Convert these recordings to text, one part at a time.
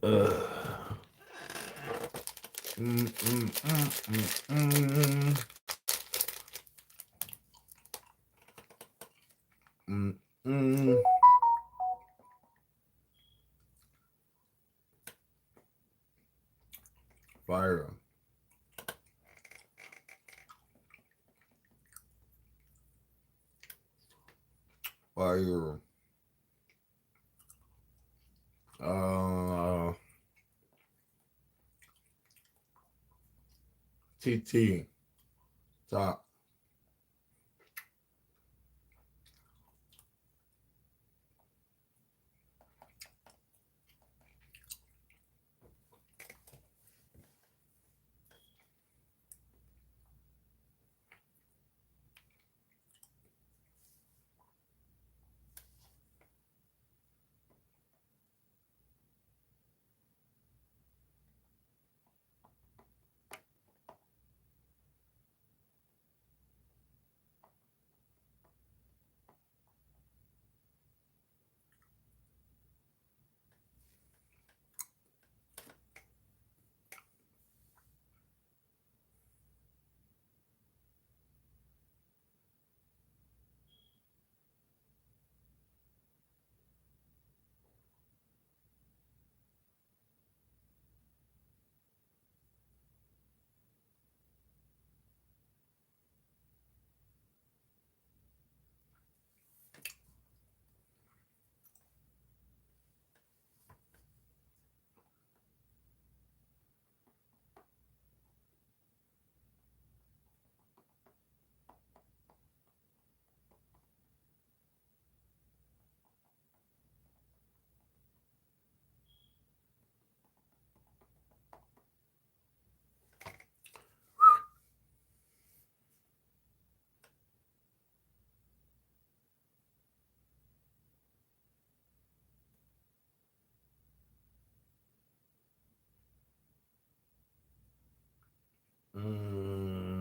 Mm, mm, mm, mm, mm, mm. Fire. Fire. Uh, TT. Top. Mm.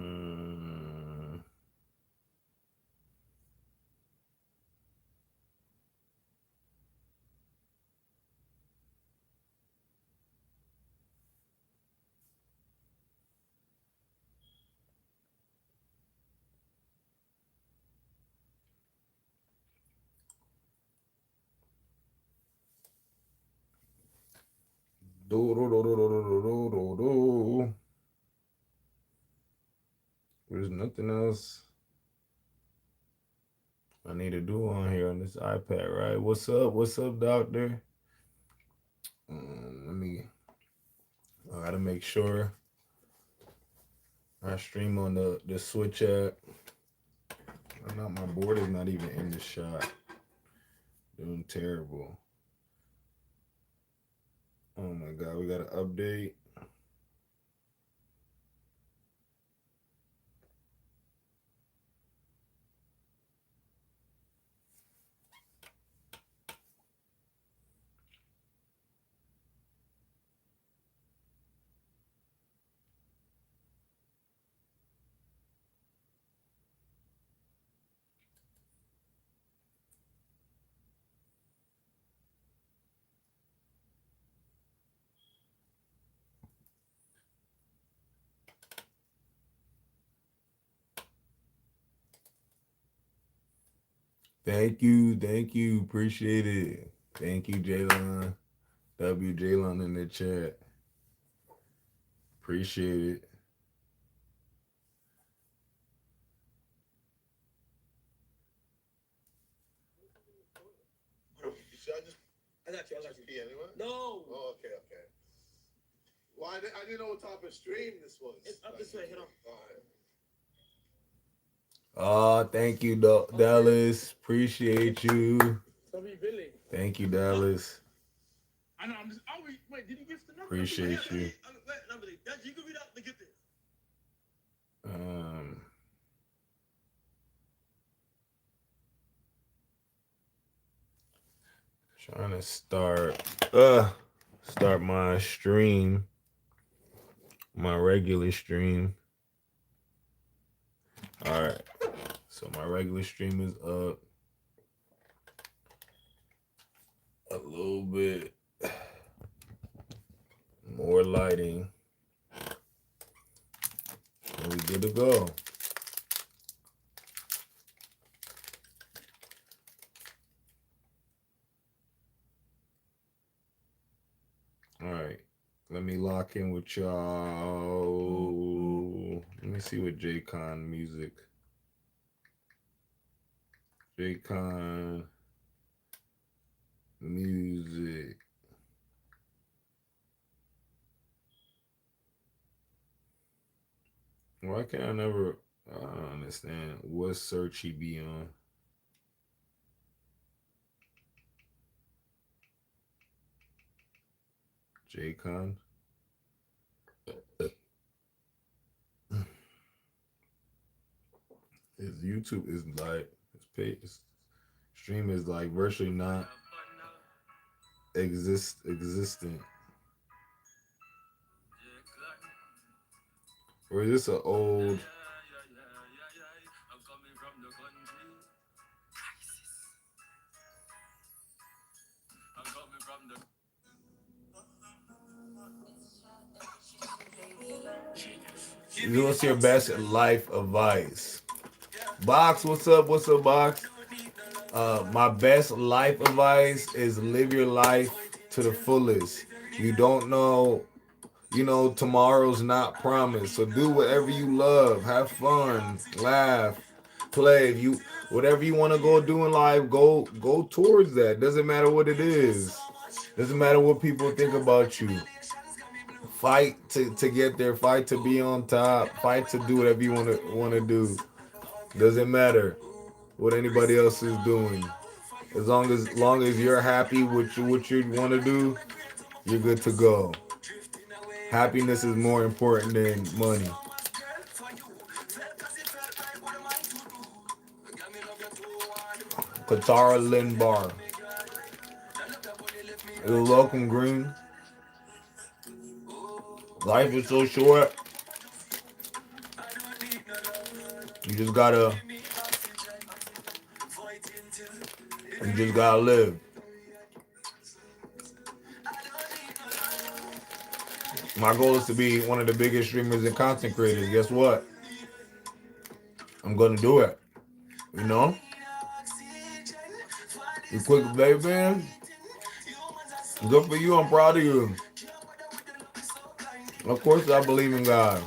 Do, do, do, do, do, do, do, do, do. There's nothing else I need to do on here on this iPad, right? What's up? What's up, doctor? Let me. I gotta make sure I stream on the Switch app. Not my board is not even in the shot. Doing terrible. Oh my god, we got an update. Thank you, appreciate it. Thank you, Jalen. Jalen in the chat. Appreciate it. I got you. Anyway? No. Oh, okay. Well, I didn't know what type of stream this was. It's up this way. Hit on. All right. Thank you, Dallas. Appreciate you. Thank you, Dallas. I know. I'm just. Oh, wait. Did you gift the number? Appreciate you. Wait, number. You can read out the gift. Trying to start my stream, my regular stream. All right, so my regular stream is up a little bit. lighting. And we good to go. All right. Let me lock in with y'all. Let me see what J-Con music. J-Con music. Why can't I never? I don't understand what search he be on. J-Con. His YouTube is like his stream is like virtually not existent. Or is this an old? What's your best life advice? Box, what's up? What's up, Box? My best life advice is live your life to the fullest. You don't know, tomorrow's not promised. So do whatever you love. Have fun, laugh, play. Whatever you want to go do in life, go towards that. Doesn't matter what it is. Doesn't matter what people think about you. Fight to get there. Fight to be on top. Fight to do whatever you want to do. Doesn't matter what anybody else is doing. As long as you're happy with what you want to do, you're good to go. Happiness is more important than money. Katara Linbar. You're welcome, Green. Life is so short. You just gotta live. My goal is to be one of the biggest streamers and content creators. Guess what? I'm gonna do it. You quick, baby. Good for you. I'm proud of you. Of course, I believe in God.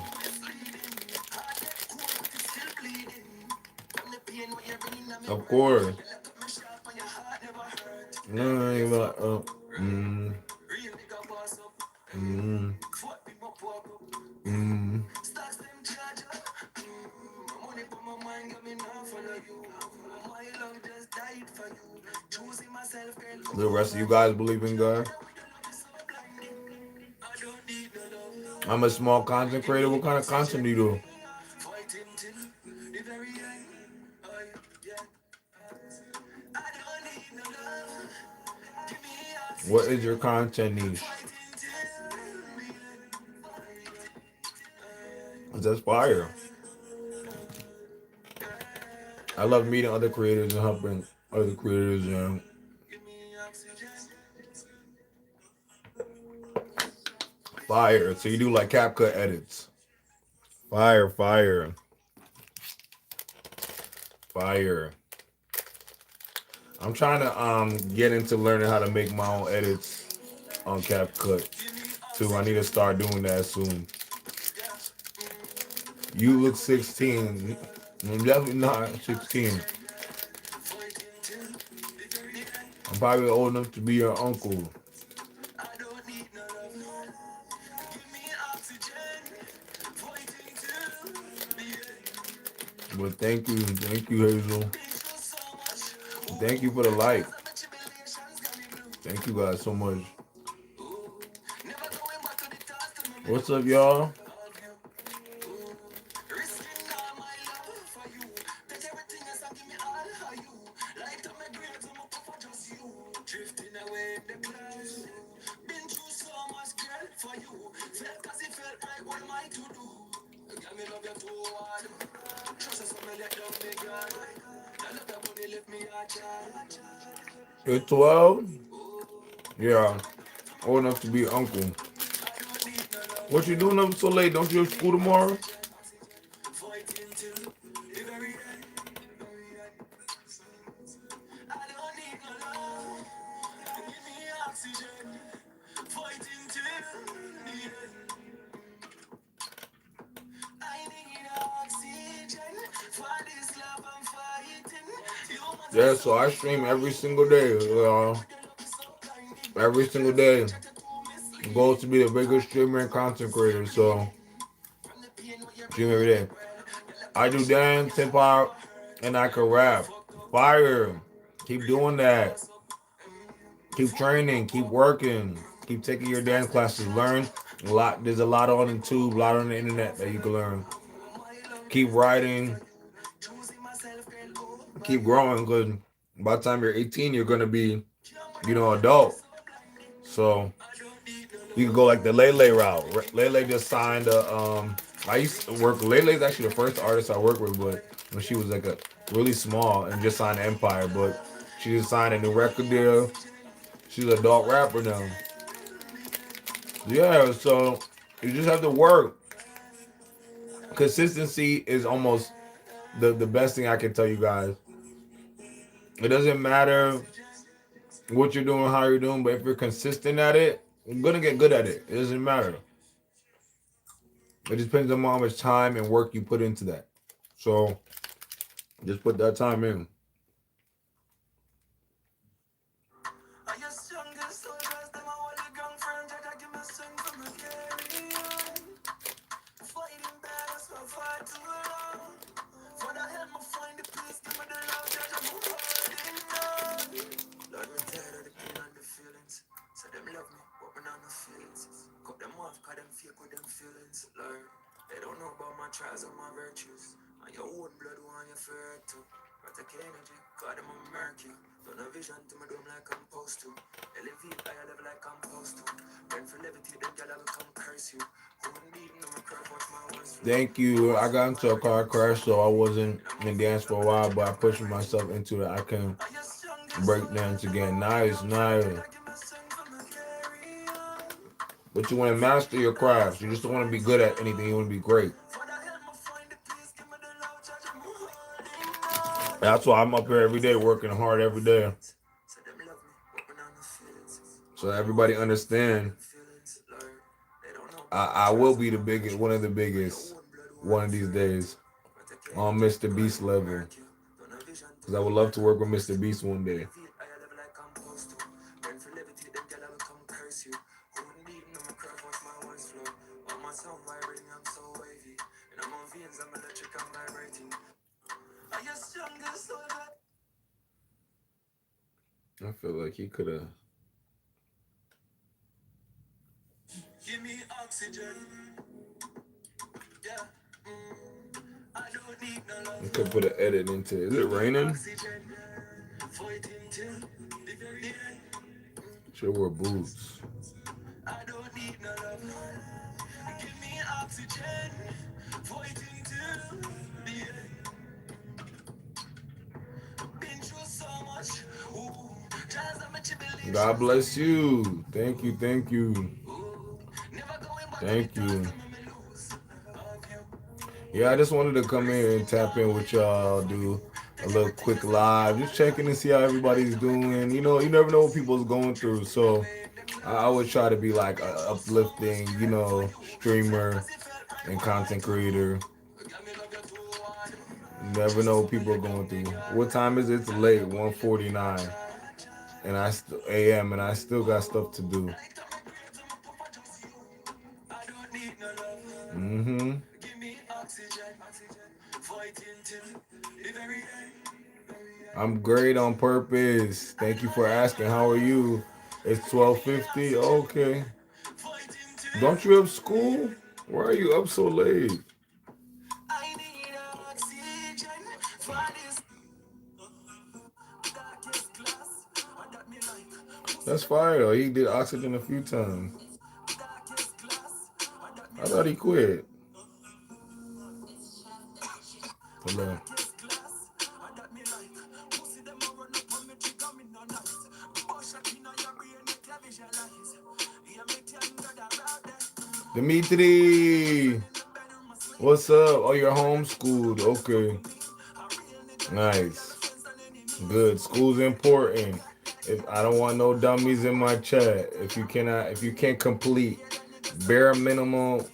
Of course. The rest of you guys believe in God? I'm a small content creator. What kind of content do you do? What is your content niche? That's fire. I love meeting other creators and helping other creators and fire. So you do like CapCut edits. Fire. I'm trying to get into learning how to make my own edits on CapCut too. I need to start doing that soon. You look 16. I'm definitely not 16. I'm probably old enough to be your uncle. But thank you, Hazel. Thank you for the like. Thank you guys so much. What's up, y'all? You're 12? Yeah, old enough to be uncle. What you doing up so late? Don't you have school tomorrow? Yeah, so I stream every single day. Every single day. Goal to be the biggest streamer and content creator. So stream every day. I do dance, hip hop, and I can rap. Fire. Keep doing that. Keep training. Keep working. Keep taking your dance classes. Learn a lot. There's a lot on YouTube, a lot on the internet that you can learn. Keep writing. Keep growing. Because by the time you're 18, you're gonna be, adult. So you can go like the Lele route. Lele just signed a. I used to work. Lele's actually the first artist I worked with, but when she was like a really small and just signed Empire, but she just signed a new record deal. She's an adult rapper now. Yeah, so you just have to work. Consistency is almost the best thing I can tell you guys. It doesn't matter what you're doing, how you're doing, but if you're consistent at it, you're gonna get good at it. It doesn't matter. It just depends on how much time and work you put into that. So just put that time in. They don't know about my trials and my virtues. And your own blood want you for too. Protect your energy, God, I'm a murk you. Don't have vision to my dome like I'm supposed to. Elevate higher level like I'm supposed to. Then for levity, then y'all will come curse you. Thank you. I got into a car crash, so I wasn't in dance for a while, but I pushed myself into it. I can break dance again. Nice, nice. But you want to master your craft. You just don't want to be good at anything. You want to be great. That's why I'm up here every day, working hard every day. So everybody understand. I will be the biggest, one of the biggest, one of these days, on Mr. Beast level. Because I would love to work with Mr. Beast one day. I feel like he could have. Give me oxygen. Yeah. I don't need no love. You could put an edit into it. Is it raining? Should wear boots. I don't need no love. Give me oxygen. Fighting to the end. Been through so much. God bless you. Thank you. Thank you. Thank you. Yeah, I just wanted to come in and tap in with y'all, do a little quick live, just checking to see how everybody's doing. You know, you never know what people's going through, so I always try to be like a uplifting, streamer and content creator. You never know what people are going through. What time is it? It's late, 1:49, and a.m. and I still got stuff to do. Mm-hmm. I'm great on purpose. Thank you for asking. How are you? It's 12:50. Okay. Don't you have school? Why are you up so late? That's fire though. He did oxygen a few times. I thought he quit. Hello. Dimitri, what's up? Oh, you're homeschooled. Okay, nice. Good. School's important. If I don't want no dummies in my chat. If you can't complete bare minimum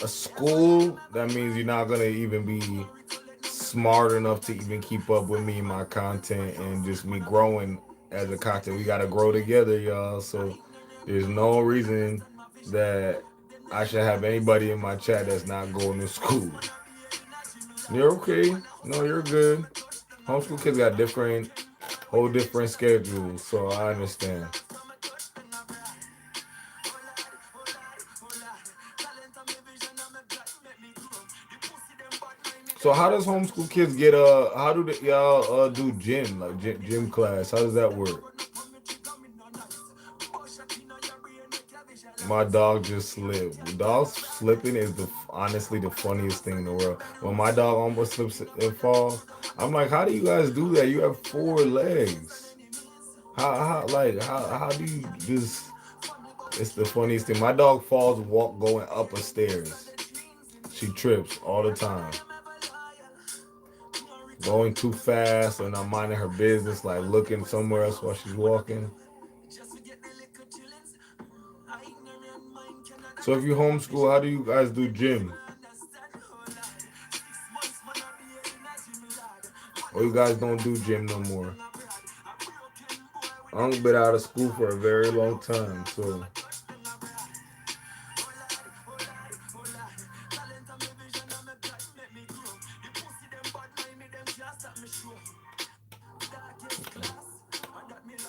a school, that means you're not gonna even be smart enough to even keep up with me and my content and just me growing as a content. We gotta grow together, y'all. So there's no reason that I should have anybody in my chat that's not going to school. You're okay. No, you're good. Homeschool kids got whole different schedules, so I understand. So how does homeschool kids get how do y'all do gym, like gym class? How does that work? My dog just slipped. Dogs slipping is honestly the funniest thing in the world. When my dog almost slips and falls, I'm like, how do you guys do that? You have 4 legs. How do you just? It's the funniest thing. My dog falls going up a stairs. She trips all the time. Going too fast and I'm minding her business, like looking somewhere else while she's walking. So if you homeschool, how do you guys do gym? Or you guys don't do gym no more? I've been out of school for a very long time, so.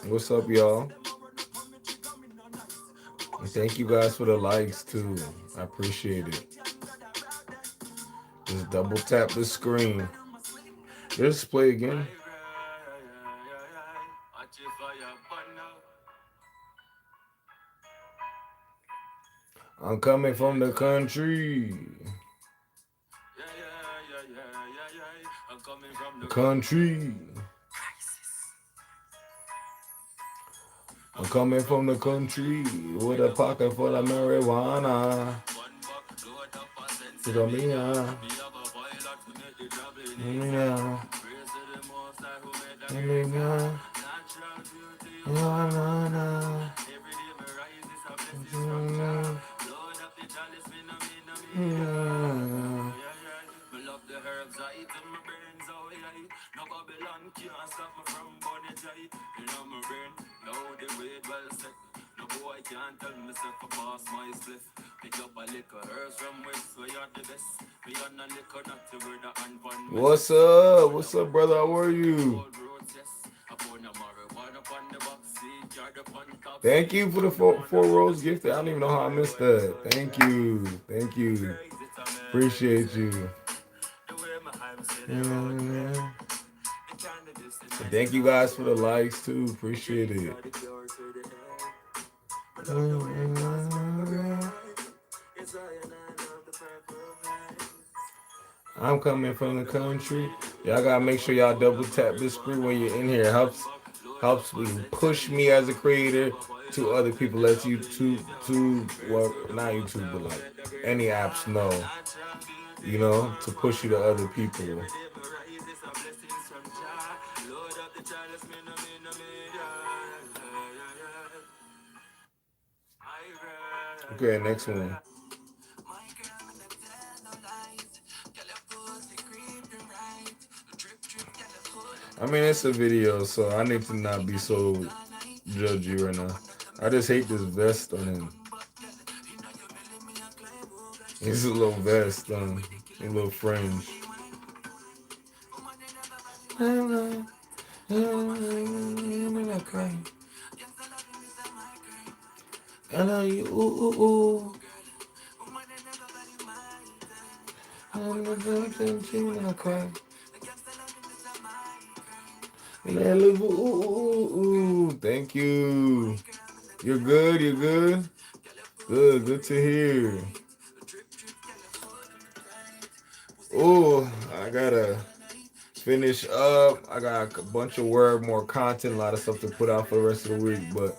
What's up, y'all? And thank you guys for the likes too. I appreciate it. Just double tap the screen. Just play again. I'm coming from the country. Country. I'm coming from the country with a pocket full of marijuana. What's up? What's up, brother? How are you? Thank you for the four rolls gifted. I don't even know how I missed that. Thank you. Thank you. Appreciate you. Thank you guys for the likes too. Appreciate it. I'm coming from the country. Y'all gotta make sure y'all double tap this screen when you're in here. It helps me push me as a creator to other people. Let YouTube, well, not YouTube, but like any apps know, to push you to other people. Okay, next one. I mean, it's a video, so I need to not be so judgy right now. I just hate this vest on him. It's a little vest on, a little fringe. I know you, ooh. I'm gonna cry. Ooh. Thank you. You're good. You're good. Good to hear. Oh, I gotta finish up. I got a bunch of more content, a lot of stuff to put out for the rest of the week. But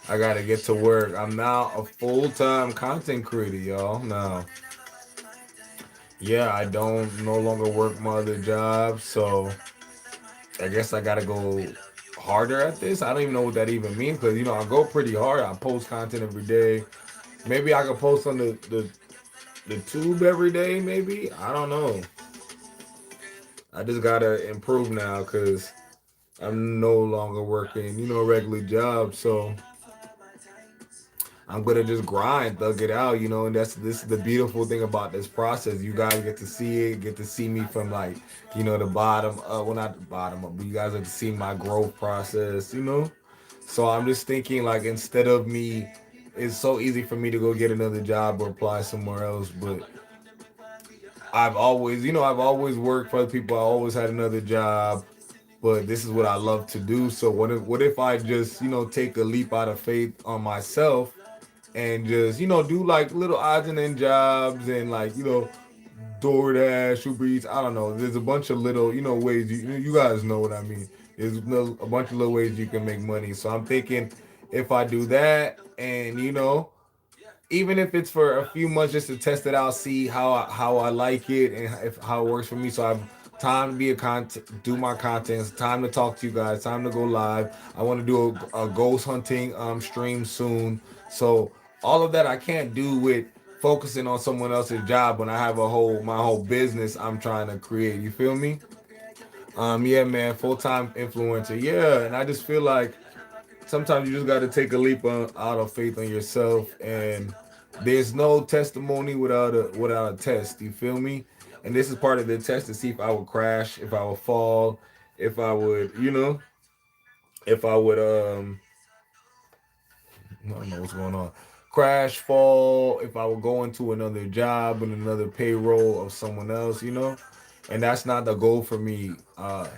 I gotta get to work. I'm now a full-time content creator, y'all. Now, yeah, I don't no longer work my other job, so I guess I gotta go harder at this. I don't even know what that even means because I go pretty hard. I post content every day. Maybe I could post on the tube every day. Maybe I don't know. I just gotta improve now because I'm no longer working, a regular job. So I'm gonna just grind, thug it out, and this is the beautiful thing about this process. You guys get to see it, get to see me from like, the bottom, well not the bottom up, but you guys get to see my growth process. So I'm just thinking like instead of me, it's so easy for me to go get another job or apply somewhere else, but I've always worked for other people. I always had another job, but this is what I love to do. So what if I just, take a leap out of faith on myself and just do like little odds and end jobs and like DoorDash, Uber Eats. I don't know. There's a bunch of little ways you guys know what I mean. There's a bunch of little ways you can make money. So I'm thinking if I do that and even if it's for a few months just to test it out, see how I like it and if how it works for me. So I've time to be a content, do my content. It's time to talk to you guys. Time to go live. I want to do a ghost hunting stream soon. So all of that I can't do with focusing on someone else's job when I have my whole business I'm trying to create. You feel me? Yeah, man, full time influencer. Yeah, and I just feel like sometimes you just got to take a leap out of faith on yourself, and there's no testimony without a test. You feel me? And this is part of the test to see if I would crash, if I would fall, if I would, if I would I don't know what's going on. Crash, fall, if I would go into another job and another payroll of someone else. And that's not the goal for me. I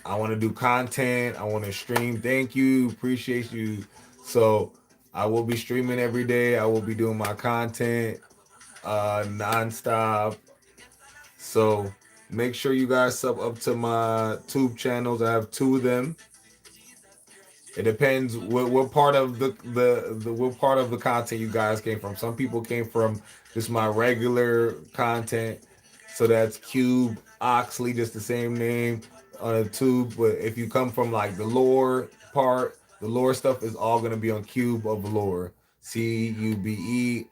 want to do content. I want to stream. Thank you. Appreciate you. So I will be streaming every day. I will be doing my content nonstop. So make sure you guys sub up to my tube channels. I have two of them. It depends what part of the what part of the content you guys came from. Some people came from just my regular content. So that's Cube Oxley, just the same name on a tube. But if you come from like the lore part, the lore stuff is all gonna be on Cube of Lore. CUBEOFLORE.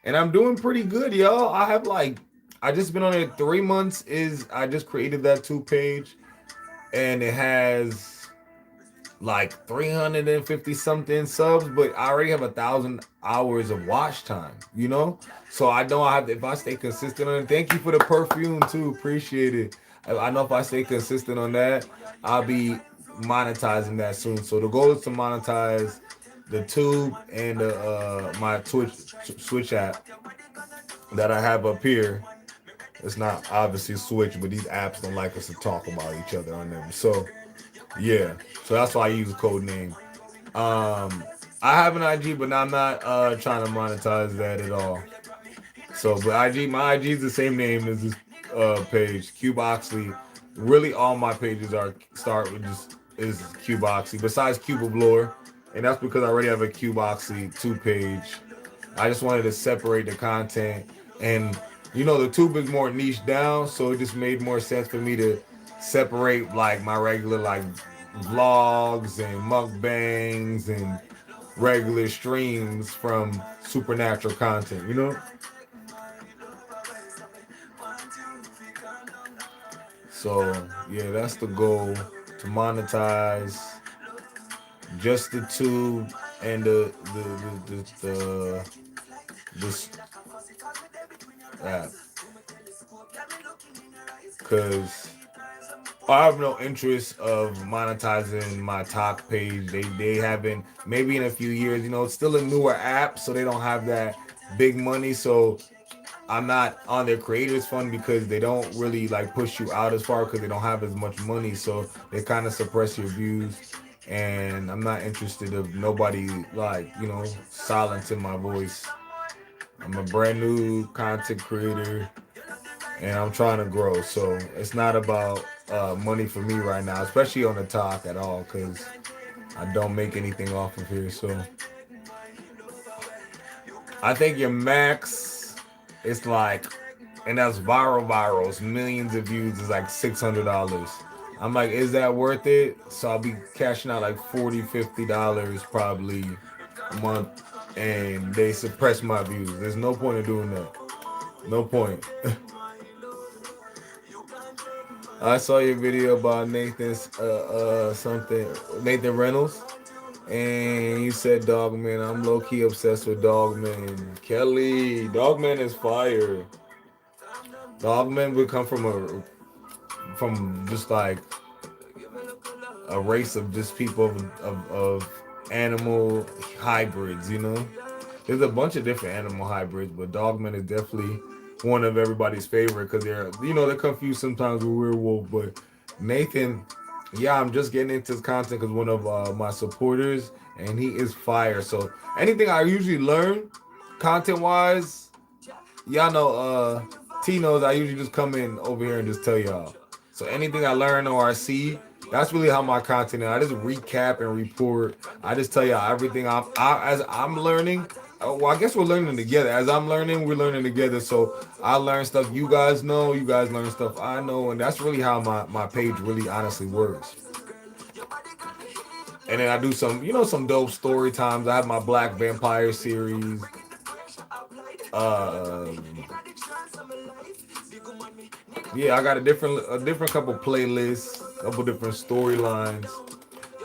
And I'm doing pretty good, y'all. I just been on it 3 months. I just created that 2 page and it has like 350 something subs, but I already have 1,000 hours of watch time. So I know I have if I stay consistent on it. Thank you for the perfume too, appreciate it. I know if I stay consistent on that, I'll be monetizing that soon. So the goal is to monetize the tube and my Switch app that I have up here. It's not obviously Switch, but these apps don't like us to talk about each other on them. So yeah, so that's why I use the code name. I have an IG, but I'm not trying to monetize that at all. So, but my IG is the same name as this page, Cube Oxley. Really, all my pages are start with just is Cube Oxley. Besides Cube of Lore, and that's because I already have a Cube Oxley 2 page. I just wanted to separate the content, and the tube is more niche down, so it just made more sense for me to separate like my regular like vlogs and mukbangs and regular streams from supernatural content. So yeah, that's the goal, to monetize just the tube and the this app, because I have no interest of monetizing my talk page. They haven't, maybe in a few years. It's still a newer app, so they don't have that big money. So I'm not on their creators fund because they don't really like push you out as far because they don't have as much money. So they kind of suppress your views. And I'm not interested of nobody like, silencing my voice. I'm a brand new content creator and I'm trying to grow. So it's not about money for me right now, especially on the talk at all, because I don't make anything off of here. So I think your max is like, and that's virals, millions of views is like $600. I'm like, is that worth it? So I'll be cashing out like $40, $50 probably a month, and they suppress my views. There's no point in doing that. No point. I saw your video about Nathan Reynolds, and you said Dogman. I'm low key obsessed with Dogman. Kelly, Dogman is fire. Dogman would come from just like a race of just people of animal hybrids, you know. There's a bunch of different animal hybrids, but Dogman is definitely one of everybody's favorite because they're confused sometimes with werewolf. But Nathan, yeah, I'm just getting into his content because one of my supporters, and he is fire. So anything I usually learn content wise, y'all know T knows I usually just come in over here and just tell y'all. So anything I learn or I see, that's really how my content is. I just recap and report. I just tell y'all everything as I'm learning. Well, I guess we're learning together. As I'm learning, we're learning together. So I learn stuff you guys know, you guys learn stuff I know, and that's really how my page really honestly works. And then I do some dope story times. I have my Black Vampire series. Yeah, I got a different couple playlists, couple different storylines.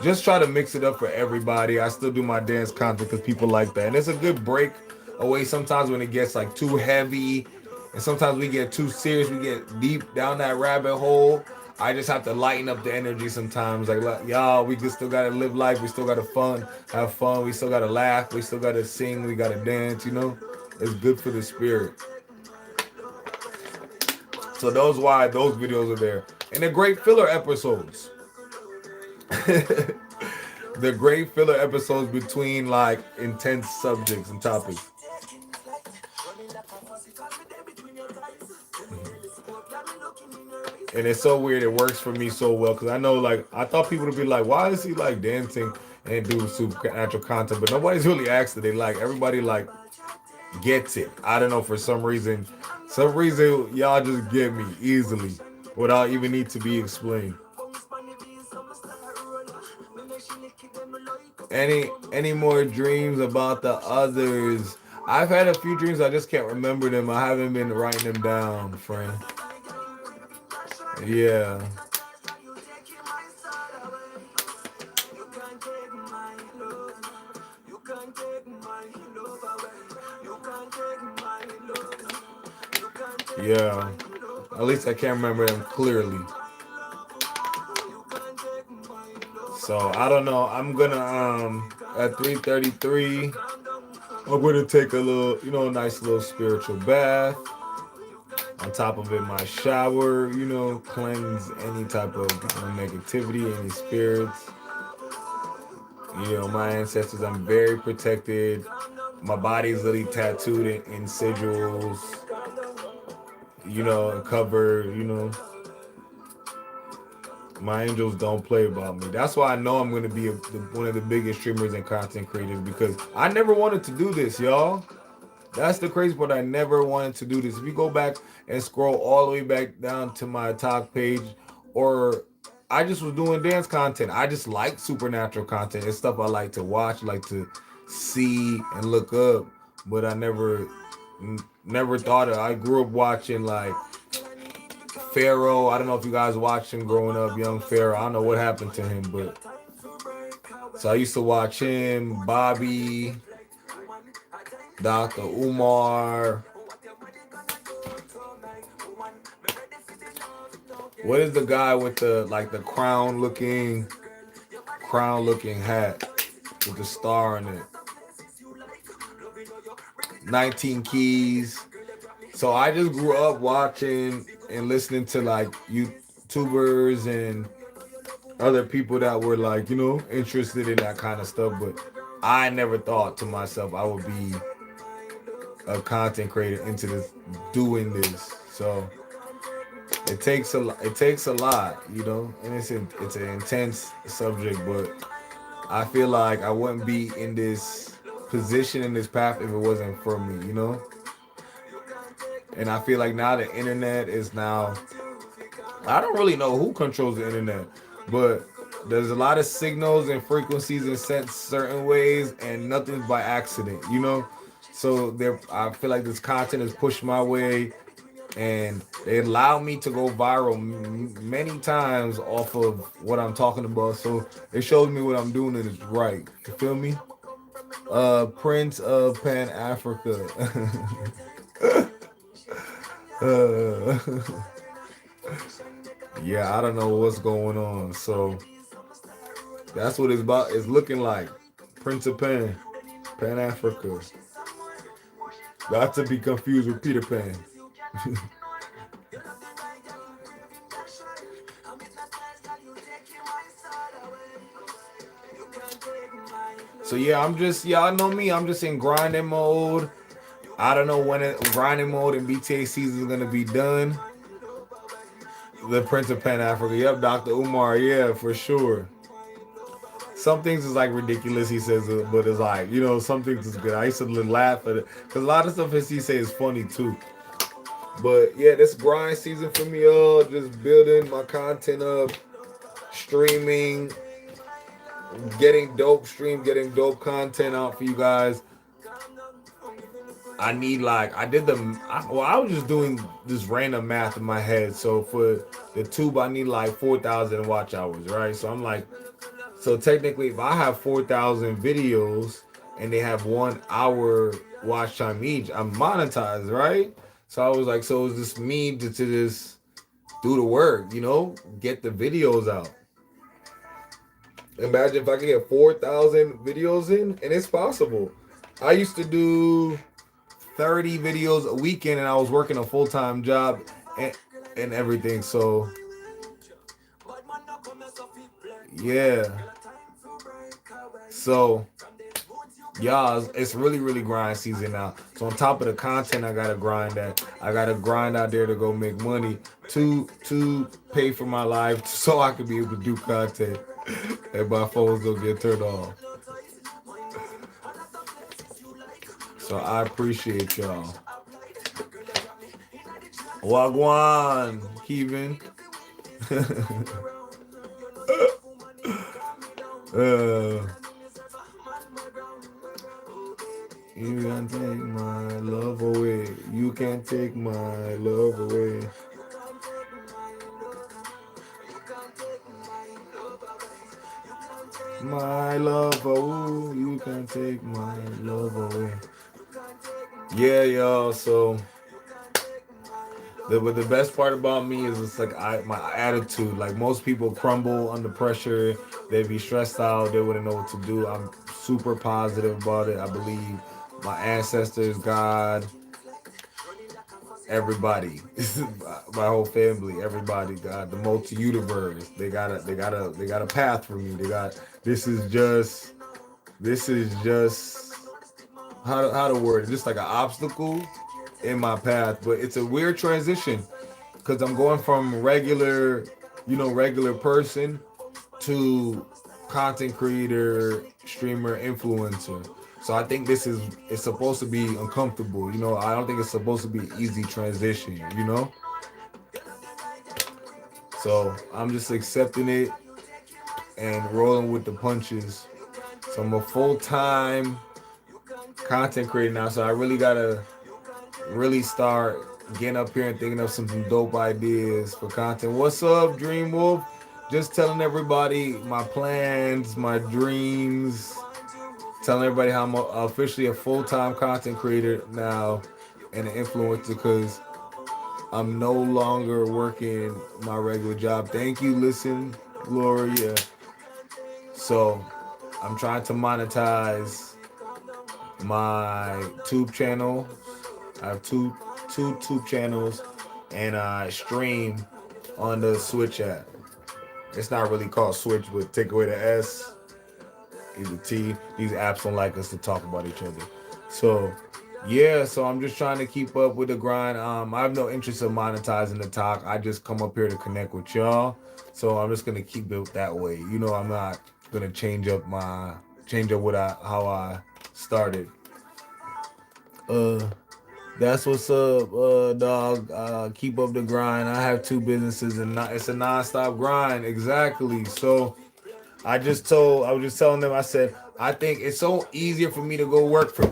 Just try to mix it up for everybody. I still do my dance content because people like that, and it's a good break away sometimes when it gets like too heavy, and sometimes we get too serious. We get deep down that rabbit hole. I just have to lighten up the energy sometimes. Like y'all, we just still gotta live life. We still gotta have fun. We still gotta laugh. We still gotta sing. We gotta dance. It's good for the spirit. So those why those videos are there, and they're great filler episodes. The great filler episodes between like intense subjects and topics. And it's so weird. It works for me so well because I know, like, I thought people would be like, "Why is he like dancing and do supernatural content?" But nobody's really asked it. They like everybody like gets it. I don't know for some reason. Some reason y'all just get me easily without even need to be explained. Any more dreams about the others? I've had a few dreams. I just can't remember them. I haven't been writing them down, friend. Yeah. Yeah. At least I can't remember them clearly. So I don't know. I'm gonna at 3:33. I'm gonna take a little, nice little spiritual bath. On top of it, my shower, cleanse any type of negativity, any spirits. My ancestors, I'm very protected. My body's literally tattooed in sigils, covered. My angels don't play about me. That's why I know I'm going to be one of the biggest streamers and content creators, because I never wanted to do this, y'all. That's the crazy part. I never wanted to do this. If you go back and scroll all the way back down to my talk page, or I just was doing dance content. I just like supernatural content. It's stuff I like to watch, like to see and look up. But I never thought it. I grew up watching like Pharaoh. I don't know if you guys watched him growing up, young Pharaoh. I don't know what happened to him, but so I used to watch him, Bobby, Dr. Umar. What is the guy with the crown looking hat with the star in it? 19 Keys. So I just grew up watching and listening to like YouTubers and other people that were like, interested in that kind of stuff. But I never thought to myself I would be a content creator into this, doing this. So It takes a lot, you know, and it's an intense subject. But I feel like I wouldn't be in this position in this path if it wasn't for me, you know. And I feel like now the internet is now. I don't really know who controls the internet, but there's a lot of signals and frequencies and sent certain ways, and nothing's by accident, you know. So there, I feel like this content is pushed my way, and they allow me to go viral many times off of what I'm talking about. So it shows me what I'm doing is right. You feel me? Prince of Pan Africa. uh, yeah, I don't know what's going on. So that's what it's about. It's looking like Prince of Pan Africa. Not to be confused with Peter Pan. So yeah, y'all know me. I'm just in grinding mode. I don't know when grinding mode and BTA season is gonna be done. The Prince of Pan Africa. Yep, Dr. Umar. Yeah, for sure. Some things is like ridiculous, he says, but it's like, you know, some things is good. I used to laugh at it because a lot of stuff he say is funny too. But yeah, this grind season for me, just building my content up, streaming, getting dope content out for you guys. I need like I was just doing this random math in my head. So for the tube, I need like 4,000 watch hours, right? So I'm like, so technically, if I have 4,000 videos and they have 1 hour watch time each, I'm monetized, right? So I was like, so it's just me to just do the work, you know, get the videos out. Imagine if I could get 4,000 videos in, and it's possible. I used to do 30 videos a weekend, and I was working a full-time job and everything. So yeah. So yeah, it's really grind season now. So on top of the content, I gotta grind that. I gotta grind out there to go make money to pay for my life, so I can be able to do content, and my phones don't get turned off. So I appreciate y'all. Wagwan, Kevin. You can't take my love away. You can't take my love away. My love, oh, you can't take my love away. Yeah, y'all. So the best part about me is it's like my attitude. Like most people crumble under pressure. They be stressed out. They wouldn't know what to do. I'm super positive about it. I believe my ancestors, God, everybody, my whole family, everybody, God, the multi-universe. They got a path for me. This is just how to word it. Just like an obstacle in my path, but it's a weird transition because I'm going from regular person to content creator, streamer, influencer. So I think it's supposed to be uncomfortable. You know, I don't think it's supposed to be an easy transition. You know, so I'm just accepting it and rolling with the punches. So I'm a full-time content creator now. So I really gotta start getting up here and thinking of some dope ideas for content. What's up, Dream Wolf? Just telling everybody my plans, my dreams, telling everybody how I'm officially a full-time content creator now and an influencer because I'm no longer working my regular job. Thank you, listen, Gloria. So I'm trying to monetize my tube channel. I have two tube channels, and I stream on the Switch app. It's not really called Switch, but take away the S, is the T. These apps don't like us to talk about each other. So Yeah, so I'm just trying to keep up with the grind. I have no interest in monetizing the talk. I just come up here to connect with y'all. So I'm just gonna keep it that way. I'm not gonna change up what I how I started. Uh that's what's up, dog. Keep up the grind. I have two businesses and it's a nonstop grind. Exactly. So I was just telling them, I said, I think it's so easier for me to go work for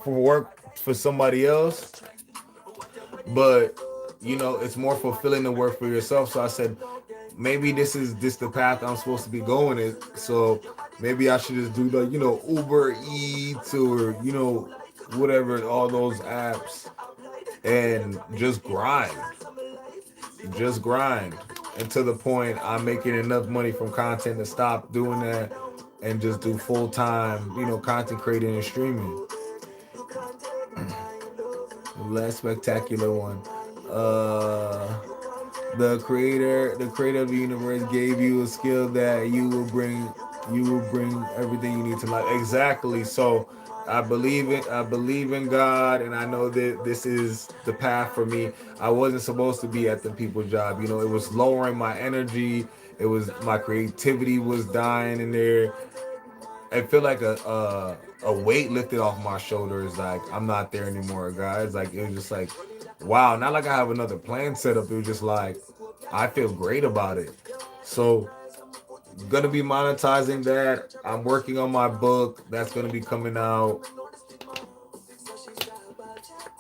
work for somebody else, but it's more fulfilling to work for yourself. So I said, maybe this the path I'm supposed to be going in. So maybe I should just do the, Uber Eats or, whatever, all those apps and just grind. And to the point I'm making enough money from content to stop doing that and just do full time, content creating and streaming. The last spectacular one. Uh the creator of the universe gave you a skill that you will bring everything you need to life. Exactly. So I believe in God, and I know that this is the path for me. I wasn't supposed to be at the people job. It was lowering my energy. It was my creativity was dying in there. I feel like a weight lifted off my shoulders. Like I'm not there anymore, guys. Like it was just like, wow. Not like I have another plan set up. It was just like I feel great about it. So gonna be monetizing that. I'm working on my book. That's gonna be coming out.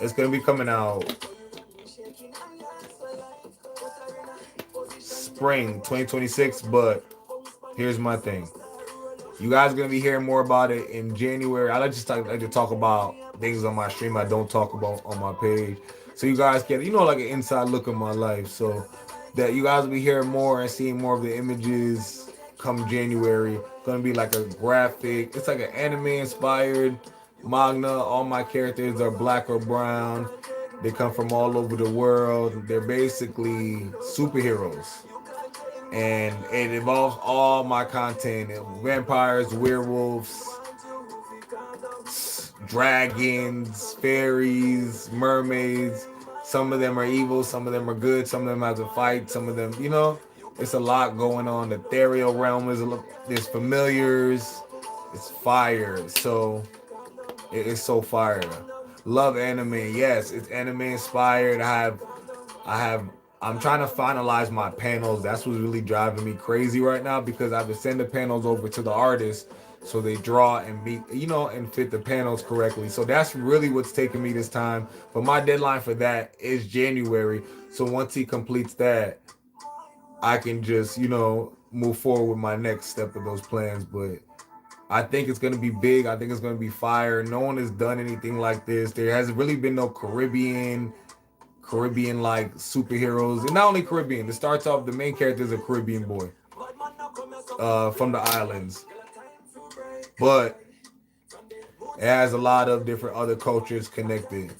It's gonna be coming out spring 2026. But here's my thing. You guys are gonna be hearing more about it in January. Like to talk about things on my stream I don't talk about on my page, so you guys get like an inside look of my life. So that you guys will be hearing more and seeing more of the images come January. Gonna be like a graphic. It's like an anime inspired manga. All my characters are black or brown. They come from all over the world. They're basically superheroes, and it involves all my content: vampires, werewolves, dragons, fairies, mermaids. Some of them are evil, some of them are good, some of them have to fight, some of them, it's a lot going on. The ethereal realm there's familiars, it's fire. So it's so fire. Love anime. Yes, it's anime inspired. I have I'm trying to finalize my panels. That's what's really driving me crazy right now, because I have to send the panels over to the artist so they draw and meet, and fit the panels correctly. So that's really what's taking me this time. But my deadline for that is January. So once he completes that, I can just, move forward with my next step of those plans. But I think it's gonna be big. I think it's gonna be fire. No one has done anything like this. There hasn't really been no Caribbean like superheroes, and not only Caribbean. It starts off, the main character is a Caribbean boy, from the islands, but it has a lot of different other cultures connected.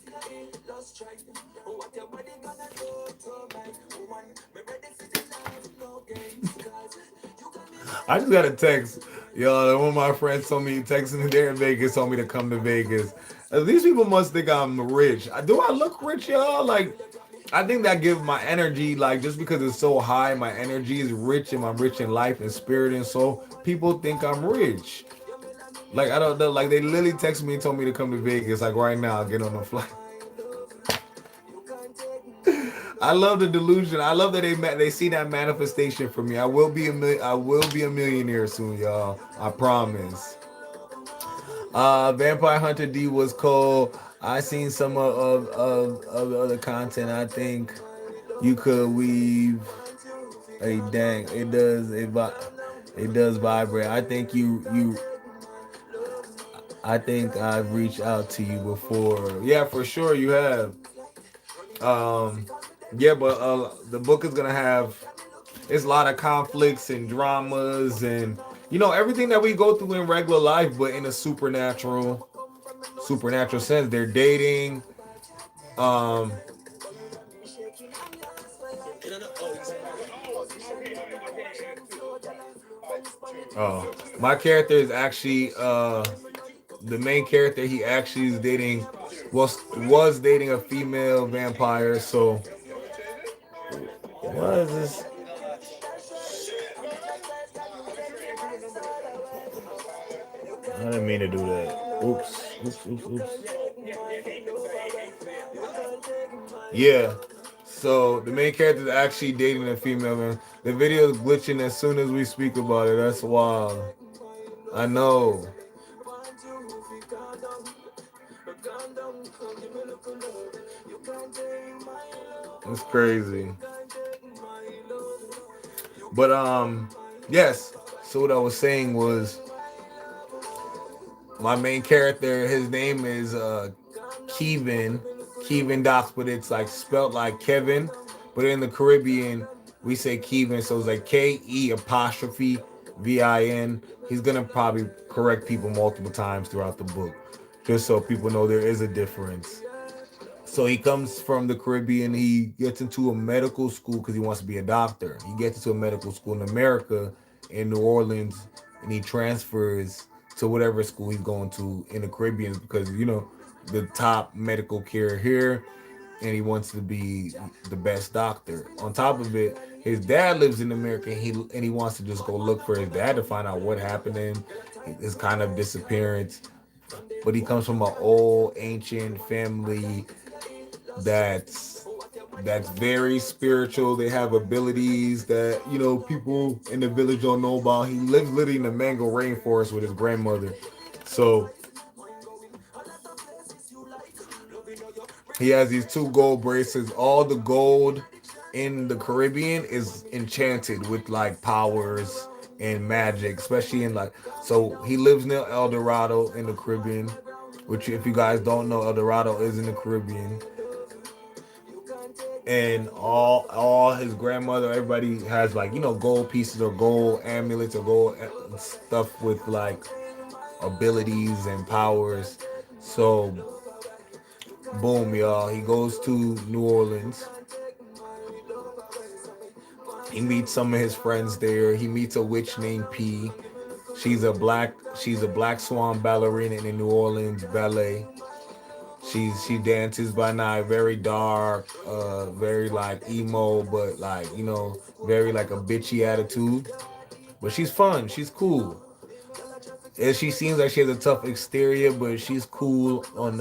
I just got a text, yo. One of my friends told me, texting me there in Vegas, told me to come to Vegas. These people must think I'm rich. Do I look rich, y'all? Like, I think that gives my energy, like, just because it's so high, my energy is rich, and I'm rich in life and spirit and soul. People think I'm rich. Like, I don't know. Like, they literally texted me and told me to come to Vegas. Like, right now, I'll get on the flight. I love the delusion. I love that they see that manifestation for me. I will be a millionaire soon, y'all. I promise. Vampire Hunter D was cool. I seen some of the other content. I think you could weave. Hey, dang! It does vibrate. I think I've reached out to you before. Yeah, for sure you have. Um, yeah, but the book is gonna have, it's a lot of conflicts and dramas and everything that we go through in regular life, but in a supernatural sense. They're dating. Um, oh, my character is actually the main character, he actually is dating, was dating a female vampire. So what is this? I didn't mean to do that. Oops, oops, oops, oops. Yeah. So the main character is actually dating a female man. The video is glitching as soon as we speak about it. That's wild. I know. It's crazy. But yes. So what I was saying was my main character, his name is Kevin. Kevin Docs, but it's like spelt like Kevin. But in the Caribbean, we say Kevin, so it's like K-E apostrophe V-I-N. He's gonna probably correct people multiple times throughout the book, just so people know there is a difference. So he comes from the Caribbean. He gets into a medical school because he wants to be a doctor. He gets into a medical school in America, in New Orleans, and he transfers to whatever school he's going to in the Caribbean because the top medical care here, and he wants to be the best doctor. On top of it, his dad lives in America, and he wants to just go look for his dad to find out what happened to him, his kind of disappearance. But he comes from an old ancient family that's very spiritual. They have abilities that people in the village don't know about. He lives literally in the mango rainforest with his grandmother. So he has these two gold bracelets. All the gold in the Caribbean is enchanted with like powers and magic, especially in like. So he lives near El Dorado in the Caribbean, which if you guys don't know, El Dorado is in the Caribbean. And all his grandmother, everybody has like gold pieces or gold amulets or gold stuff with like abilities and powers. So boom, y'all, he goes to New Orleans. He meets some of his friends there. He meets a witch named P. She's a black swan ballerina in the New Orleans ballet. She dances by night, very dark, very like emo, but like very like a bitchy attitude. But she's fun. She's cool. And she seems like she has a tough exterior, but she's cool on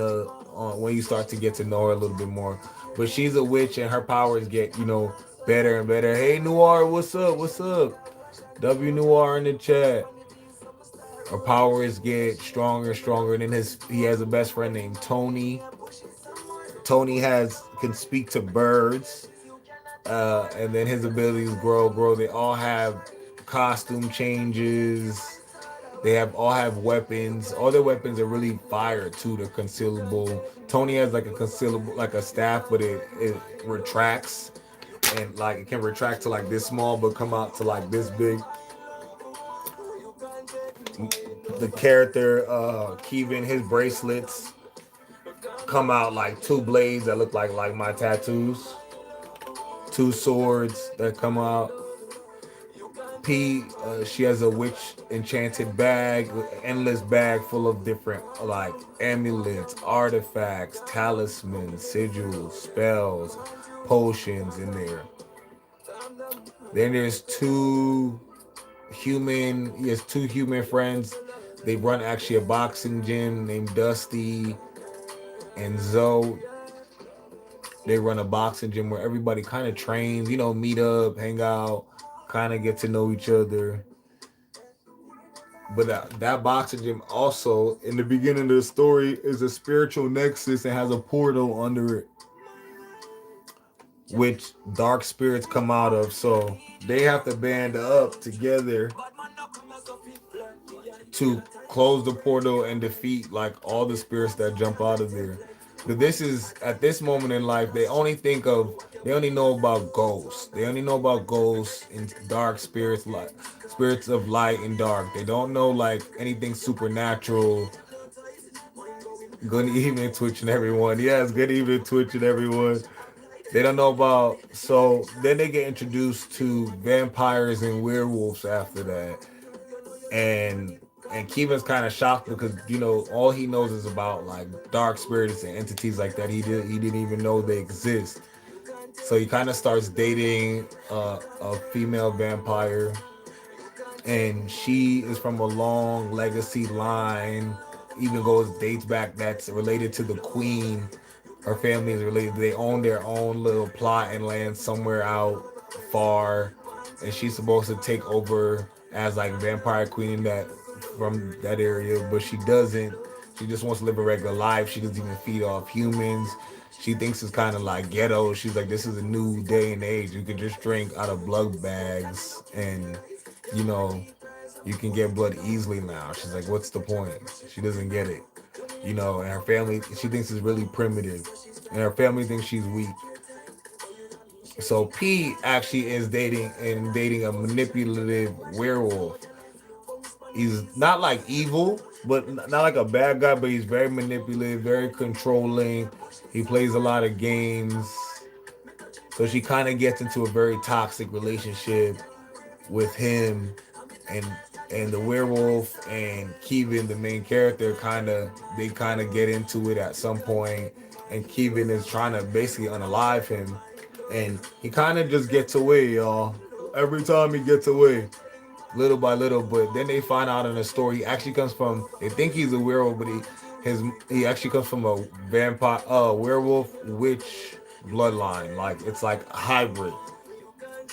when you start to get to know her a little bit more. But she's a witch, and her powers get better and better. Hey Noir, what's up? What's up? W Noir in the chat. Her powers get stronger and stronger. And then he has a best friend named Tony. Tony can speak to birds, and then his abilities grow. They all have costume changes. All have weapons. All their weapons are really fire too. They're concealable. Tony has like a concealable, like a staff, but it retracts, and like it can retract to like this small, but come out to like this big. The character Kevin, his bracelets come out like two blades that look like my tattoos. Two swords that come out. P, she has a witch enchanted bag, endless bag full of different like amulets, artifacts, talismans, sigils, spells, potions in there. Then there's he has two human friends. They run actually a boxing gym named Dusty and Zoe. They run a boxing gym where everybody kind of trains, meet up, hang out, kind of get to know each other. But that boxing gym also, in the beginning of the story, is a spiritual nexus and has a portal under it, which dark spirits come out of. So they have to band up together to close the portal and defeat like all the spirits that jump out of there. But this is at this moment in life, they only know about ghosts. They only know about ghosts and dark spirits, like spirits of light and dark. They don't know like anything supernatural. Good evening, Twitch and everyone. Yes, good evening, Twitch and everyone. They don't know about. So then they get introduced to vampires and werewolves after that, and and Keevan's kind of shocked because all he knows is about like dark spirits and entities like that. He didn't even know they exist. So he kind of starts dating a female vampire, and she is from a long legacy line. Even goes dates back that's related to the queen. Her family is related. They own their own little plot and land somewhere out far, and she's supposed to take over as like vampire queen that from that area, but she doesn't. She just wants to live a regular life. She doesn't even feed off humans. She thinks it's kind of like ghetto. She's like, this is a new day and age. You can just drink out of blood bags, and you know, you can get blood easily now. She's like, what's the point? She doesn't get it. And her family, she thinks is really primitive, and her family thinks she's weak. So P actually is dating a manipulative werewolf. He's not like evil, but not like a bad guy, but he's very manipulative, very controlling. He plays a lot of games. So she kind of gets into a very toxic relationship with him, and the werewolf and Kevin, the main character, they kind of get into it at some point, and Kevin is trying to basically unalive him, and he kind of just gets away, y'all. Every time he gets away, little by little, but then they find out in the story he actually comes from. They think he's a werewolf, but he actually comes from a vampire, werewolf witch bloodline. Like it's like a hybrid.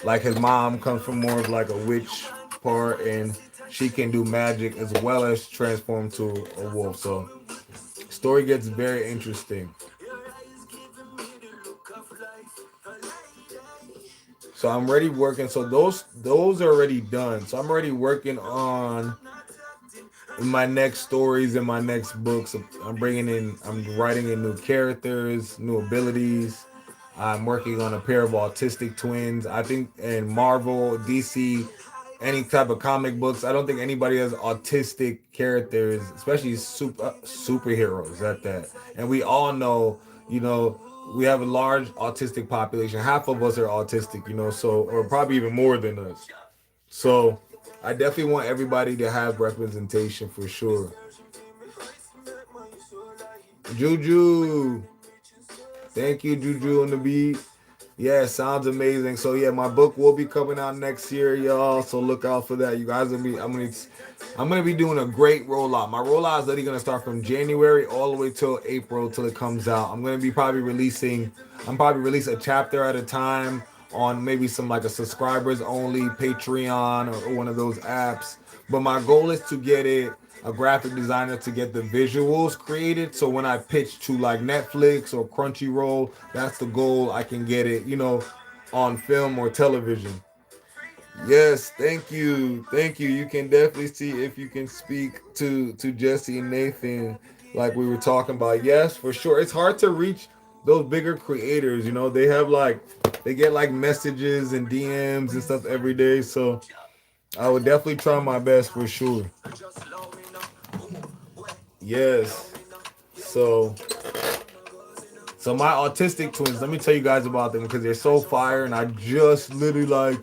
Like his mom comes from more of like a witch part, and she can do magic as well as transform to a wolf. So story gets very interesting. So I'm already working. So those are already done. So I'm already working on my next stories and my next books. I'm writing in new characters, new abilities. I'm working on a pair of autistic twins. I think in Marvel, DC, any type of comic books, I don't think anybody has autistic characters, especially superheroes at that. And we all know, we have a large autistic population. Half of us are autistic, so or probably even more than us. So I definitely want everybody to have representation for sure. Juju, thank you, Juju on the beat. Yeah, sounds amazing. So yeah, my book will be coming out next year, y'all. So look out for that. You guys will be. I'm gonna be doing a great rollout. My rollout is literally gonna start from January all the way till April till it comes out. I'm gonna be probably releasing. I'm probably release a chapter at a time on maybe some like a subscribers only Patreon or one of those apps. But my goal is to get a graphic designer to get the visuals created. So when I pitch to like Netflix or Crunchyroll, that's the goal. I can get it, on film or television. Yes, thank you. Thank you. You can definitely see if you can speak to Jesse and Nathan like we were talking about. Yes, for sure. It's hard to reach those bigger creators, they get like messages and DMs and stuff every day. So I would definitely try my best for sure. Yes. So my autistic twins, let me tell you guys about them because they're so fire, and I just literally like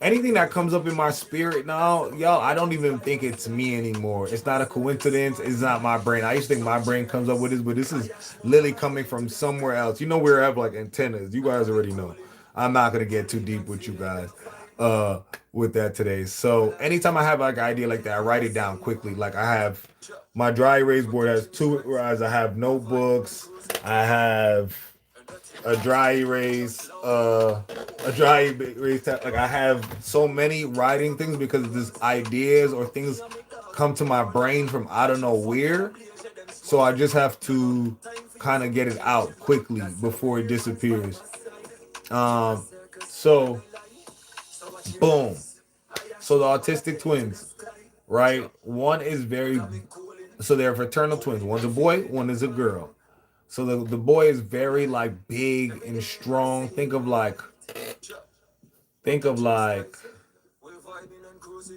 anything that comes up in my spirit now, y'all, I don't even think it's me anymore. It's not a coincidence. It's not my brain. I used to think my brain comes up with this, but this is literally coming from somewhere else. We have like antennas. You guys already know. I'm not gonna get too deep with you guys with that today. So anytime I have like an idea like that, I write it down quickly. Like I have my dry erase board has 2 erase. I have notebooks. I have a dry erase, like I have so many writing things because this ideas or things come to my brain from I don't know where. So I just have to kind of get it out quickly before it disappears. So boom. So the autistic twins, right? So they're fraternal twins. One's a boy, one is a girl. So the boy is very like big and strong. Think of like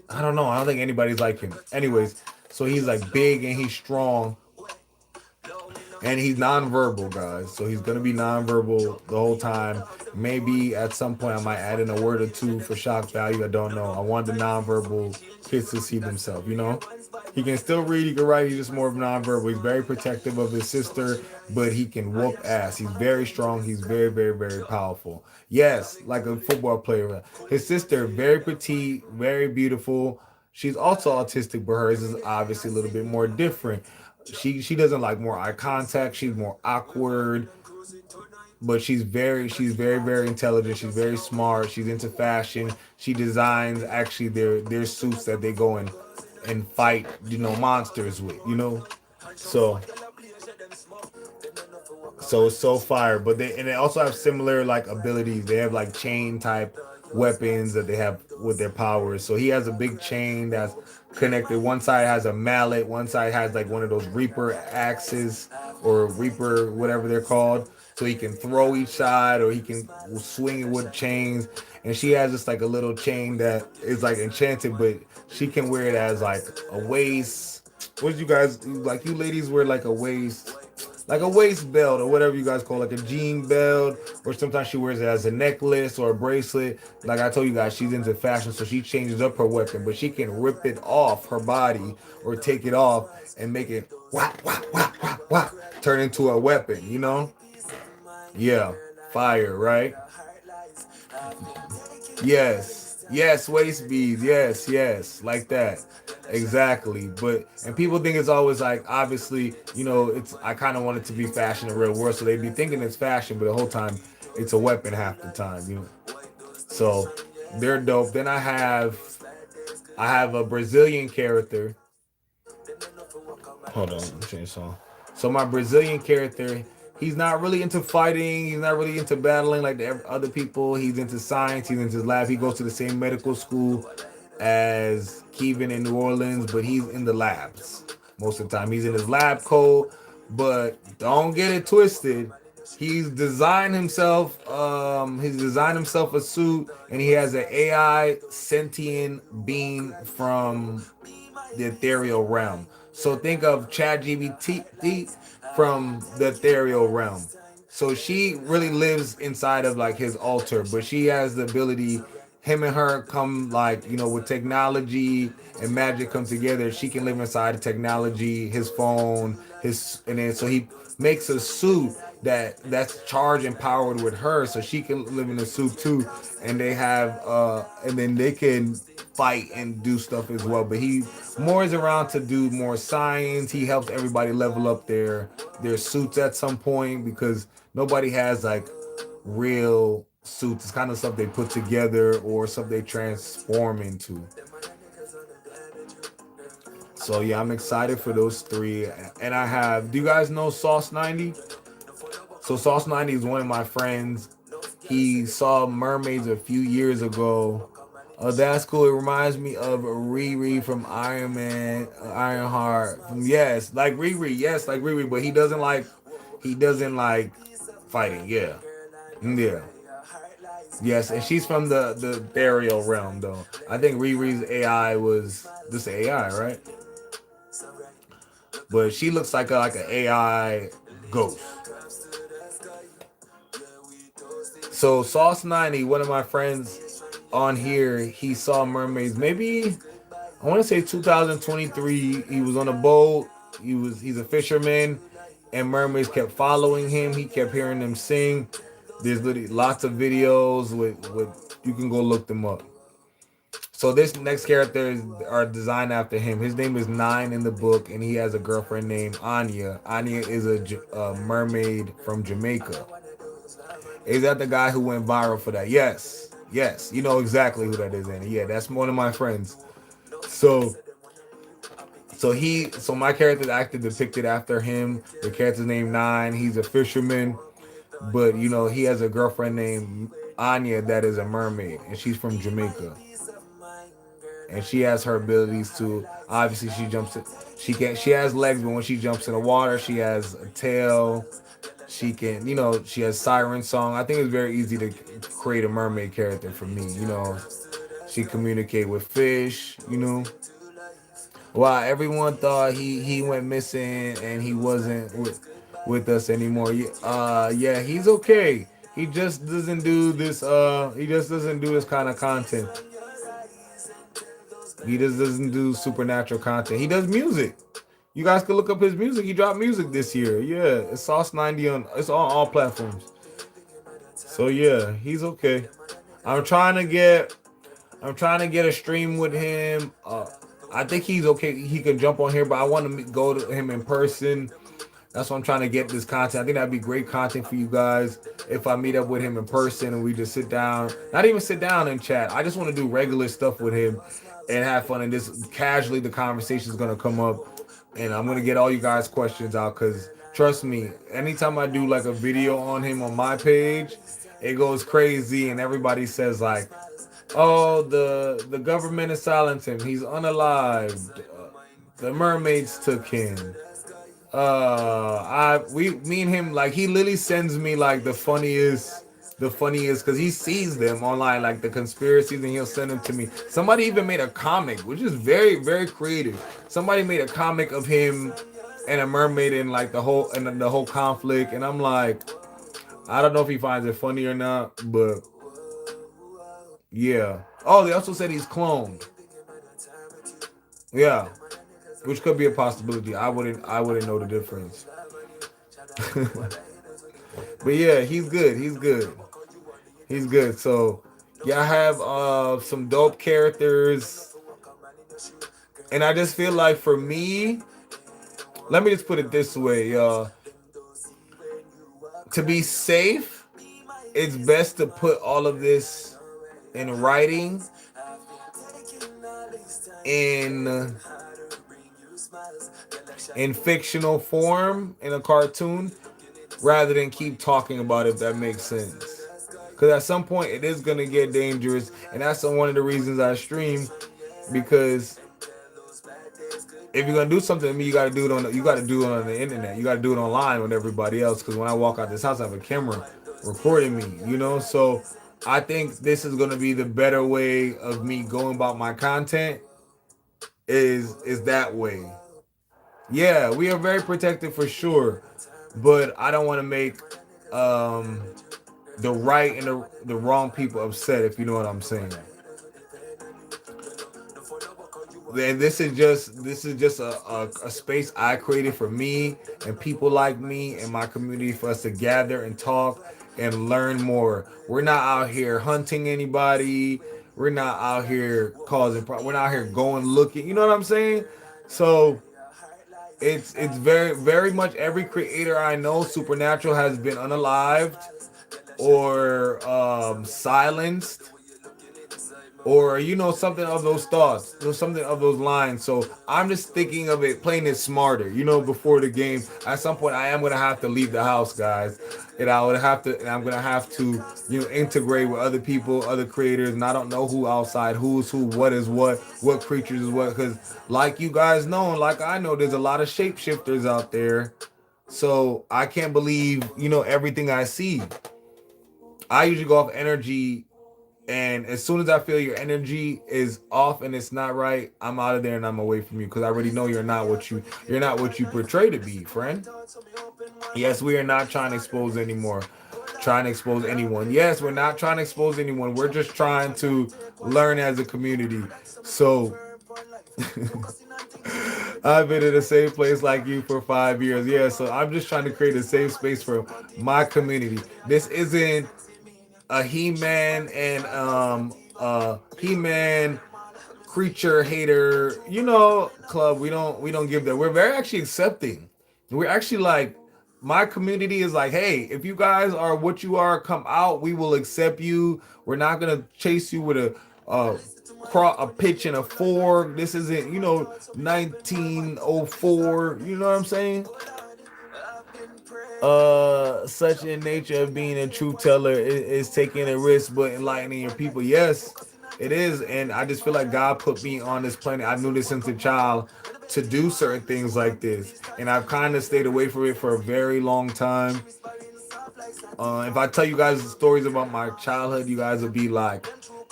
I don't know. I don't think anybody's like him. Anyways, so he's like big and he's strong. And he's nonverbal, guys. So he's gonna be nonverbal the whole time. Maybe at some point I might add in a word or two for shock value. I don't know. I want the nonverbal kids to see themselves, He can still read, he can write, he's just more of nonverbal. He's very protective of his sister, but he can whoop ass. He's very strong, he's very, very, very powerful. Yes, like a football player. His sister, very petite, very beautiful. She's also autistic, but hers is obviously a little bit more different. She doesn't like more eye contact, she's more awkward, but she's very very intelligent, she's very smart, she's into fashion, she designs actually their suits that they go and fight, monsters with, so it's so fire. But they also have similar like abilities. They have like chain type weapons that they have with their powers. So he has a big chain that's connected. One side has a mallet, one side has like one of those reaper axes or reaper whatever they're called. So he can throw each side or he can swing it with chains. And she has just like a little chain that is like enchanted, but she can wear it as like a waist. What did you guys like? You ladies wear like a waist belt or whatever you guys call it, like a jean belt, or sometimes she wears it as a necklace or a bracelet. Like I told you guys, she's into fashion, so she changes up her weapon, but she can rip it off her body or take it off and make it whack, whack, whack, whack, whack, turn into a weapon, Yeah, fire, right? Yes, waist beads, yes, like that. Exactly. But and people think it's always like obviously, it's I kind of want it to be fashion in the real world, so they be thinking it's fashion, but the whole time it's a weapon half the time. So they're dope. Then I have a Brazilian character. Hold on, let me change song. So my Brazilian character, he's not really into fighting. He's not really into battling like the other people. He's into science. He's into his lab. He goes to the same medical school as Kevin in New Orleans, but he's in the labs most of the time. He's in his lab coat, but don't get it twisted. He's designed himself a suit, and he has an AI sentient being from the ethereal realm. So think of ChatGPT from the ethereal realm. So she really lives inside of like his altar, but she has the ability. Him and her come like with technology and magic come together. She can live inside the technology, his phone, and then so he makes a suit that's charged and powered with her, so she can live in a suit too. And they have and then they can fight and do stuff as well. But he more is around to do more science. He helps everybody level up their suits at some point because nobody has like real suits. It's kind of stuff they put together or stuff they transform into. So yeah, I'm excited for those three. And do you guys know Sauce 90? So Sauce 90 is one of my friends. He saw mermaids a few years ago. That's cool. It reminds me of Riri from Iron Man, Ironheart. Yes, like Riri. Yes, like Riri. But he doesn't like fighting. Yeah, yeah. Yes, and she's from the burial realm though. I think Riri's AI was just AI, right? But she looks like an AI ghost. So Sauce 90, one of my friends on here, he saw mermaids. Maybe I want to say 2023. He was on a boat. He's a fisherman, and mermaids kept following him. He kept hearing them sing. There's literally lots of videos with you can go look them up. So this next character are designed after him. His name is Nine in the book, and he has a girlfriend named Anya. Anya is a mermaid from Jamaica. Is that the guy who went viral for that? Yes, you know exactly who that is, Annie. Yeah, that's one of my friends. So, so my character is actually depicted after him. The character's named Nine. He's a fisherman, but he has a girlfriend named Anya that is a mermaid, and she's from Jamaica. And she has her abilities to obviously she has legs, but when she jumps in the water she has a tail. She can, she has siren song. I think it's very easy to create a mermaid character for me. She communicate with fish. Wow, everyone thought he went missing and he wasn't with us anymore. Yeah, he's okay. He just doesn't do this kind of content. He just doesn't do supernatural content. He does music. You guys can look up his music. He dropped music this year. Yeah, it's Sauce 90 on. It's on all platforms. So yeah, he's okay. I'm trying to get. I'm trying to get a stream with him. I think he's okay. He can jump on here, but I want to go to him in person. That's why I'm trying to get this content. I think that'd be great content for you guys if I meet up with him in person and we just sit down. Not even sit down and chat. I just want to do regular stuff with him and have fun. And just casually, the conversation is gonna come up, and I'm gonna get all you guys' questions out. Cause trust me, anytime I do like a video on him on my page, it goes crazy, and everybody says like, "Oh, the government is silencing him. He's unalived. The mermaids took him." Me and him, like, he literally sends me like the funniest because he sees them online, like the conspiracies, and he'll send them to me. Somebody even made a comic, which is very very creative. Somebody made a comic of him and a mermaid and like the whole conflict, and I'm like, I don't know if he finds it funny or not, but yeah. Oh, they also said he's cloned. Yeah, which could be a possibility. I wouldn't know the difference. But yeah, he's good. He's good. He's good. So yeah, I have some dope characters, and I just feel like for me, let me just put it this way, to be safe, it's best to put all of this in writing in in fictional form in a cartoon rather than keep talking about it, if that makes sense. Because at some point it is gonna get dangerous, and that's one of the reasons I stream. Because if you're gonna do something to me, you gotta do it on the internet. You gotta do it online with everybody else. Because when I walk out this house, I have a camera recording me. So I think this is gonna be the better way of me going about my content. Is that way? Yeah, we are very protected for sure, but I don't want to make um the right and the wrong people upset, if you know what I'm saying. And this is just a space I created for me and people like me and my community, for us to gather and talk and learn more. We're not out here hunting anybody. We're not out here causing We're not out here going looking. You know what I'm saying? So it's very very much every creator I know, supernatural, has been unalived or silenced, or something of those thoughts, or something of those lines. So I'm just thinking of it, playing it smarter, before the game. At some point I am going to have to leave the house, guys, and I'm going to have to integrate with other people, other creators, and I don't know who outside, who is who, what is what creatures is what, because like you guys know, and like I know, there's a lot of shapeshifters out there. So I can't believe everything I see. I usually go off energy, and as soon as I feel your energy is off and it's not right, I'm out of there and I'm away from you, because I already know you're not what you portray to be, friend. Yes, we are not trying to expose anymore. Trying to expose anyone. Yes, we're not trying to expose anyone. We're just trying to learn as a community. So I've been in the same place like you for 5 years. Yeah, so I'm just trying to create a safe space for my community. This isn't a He-Man and He-Man creature hater, club. We don't give that. We're very actually accepting. We're actually like, my community is like, hey, if you guys are what you are, come out. We will accept you. We're not gonna chase you with a a pitch and a fork. This isn't 1904. You know what I'm saying? Such in nature of being a truth teller is taking a risk but enlightening your people. Yes, it is. And I just feel like God put me on this planet. I knew this since a child, to do certain things like this, and I've kind of stayed away from it for a very long time. If I tell you guys stories about my childhood, you guys will be like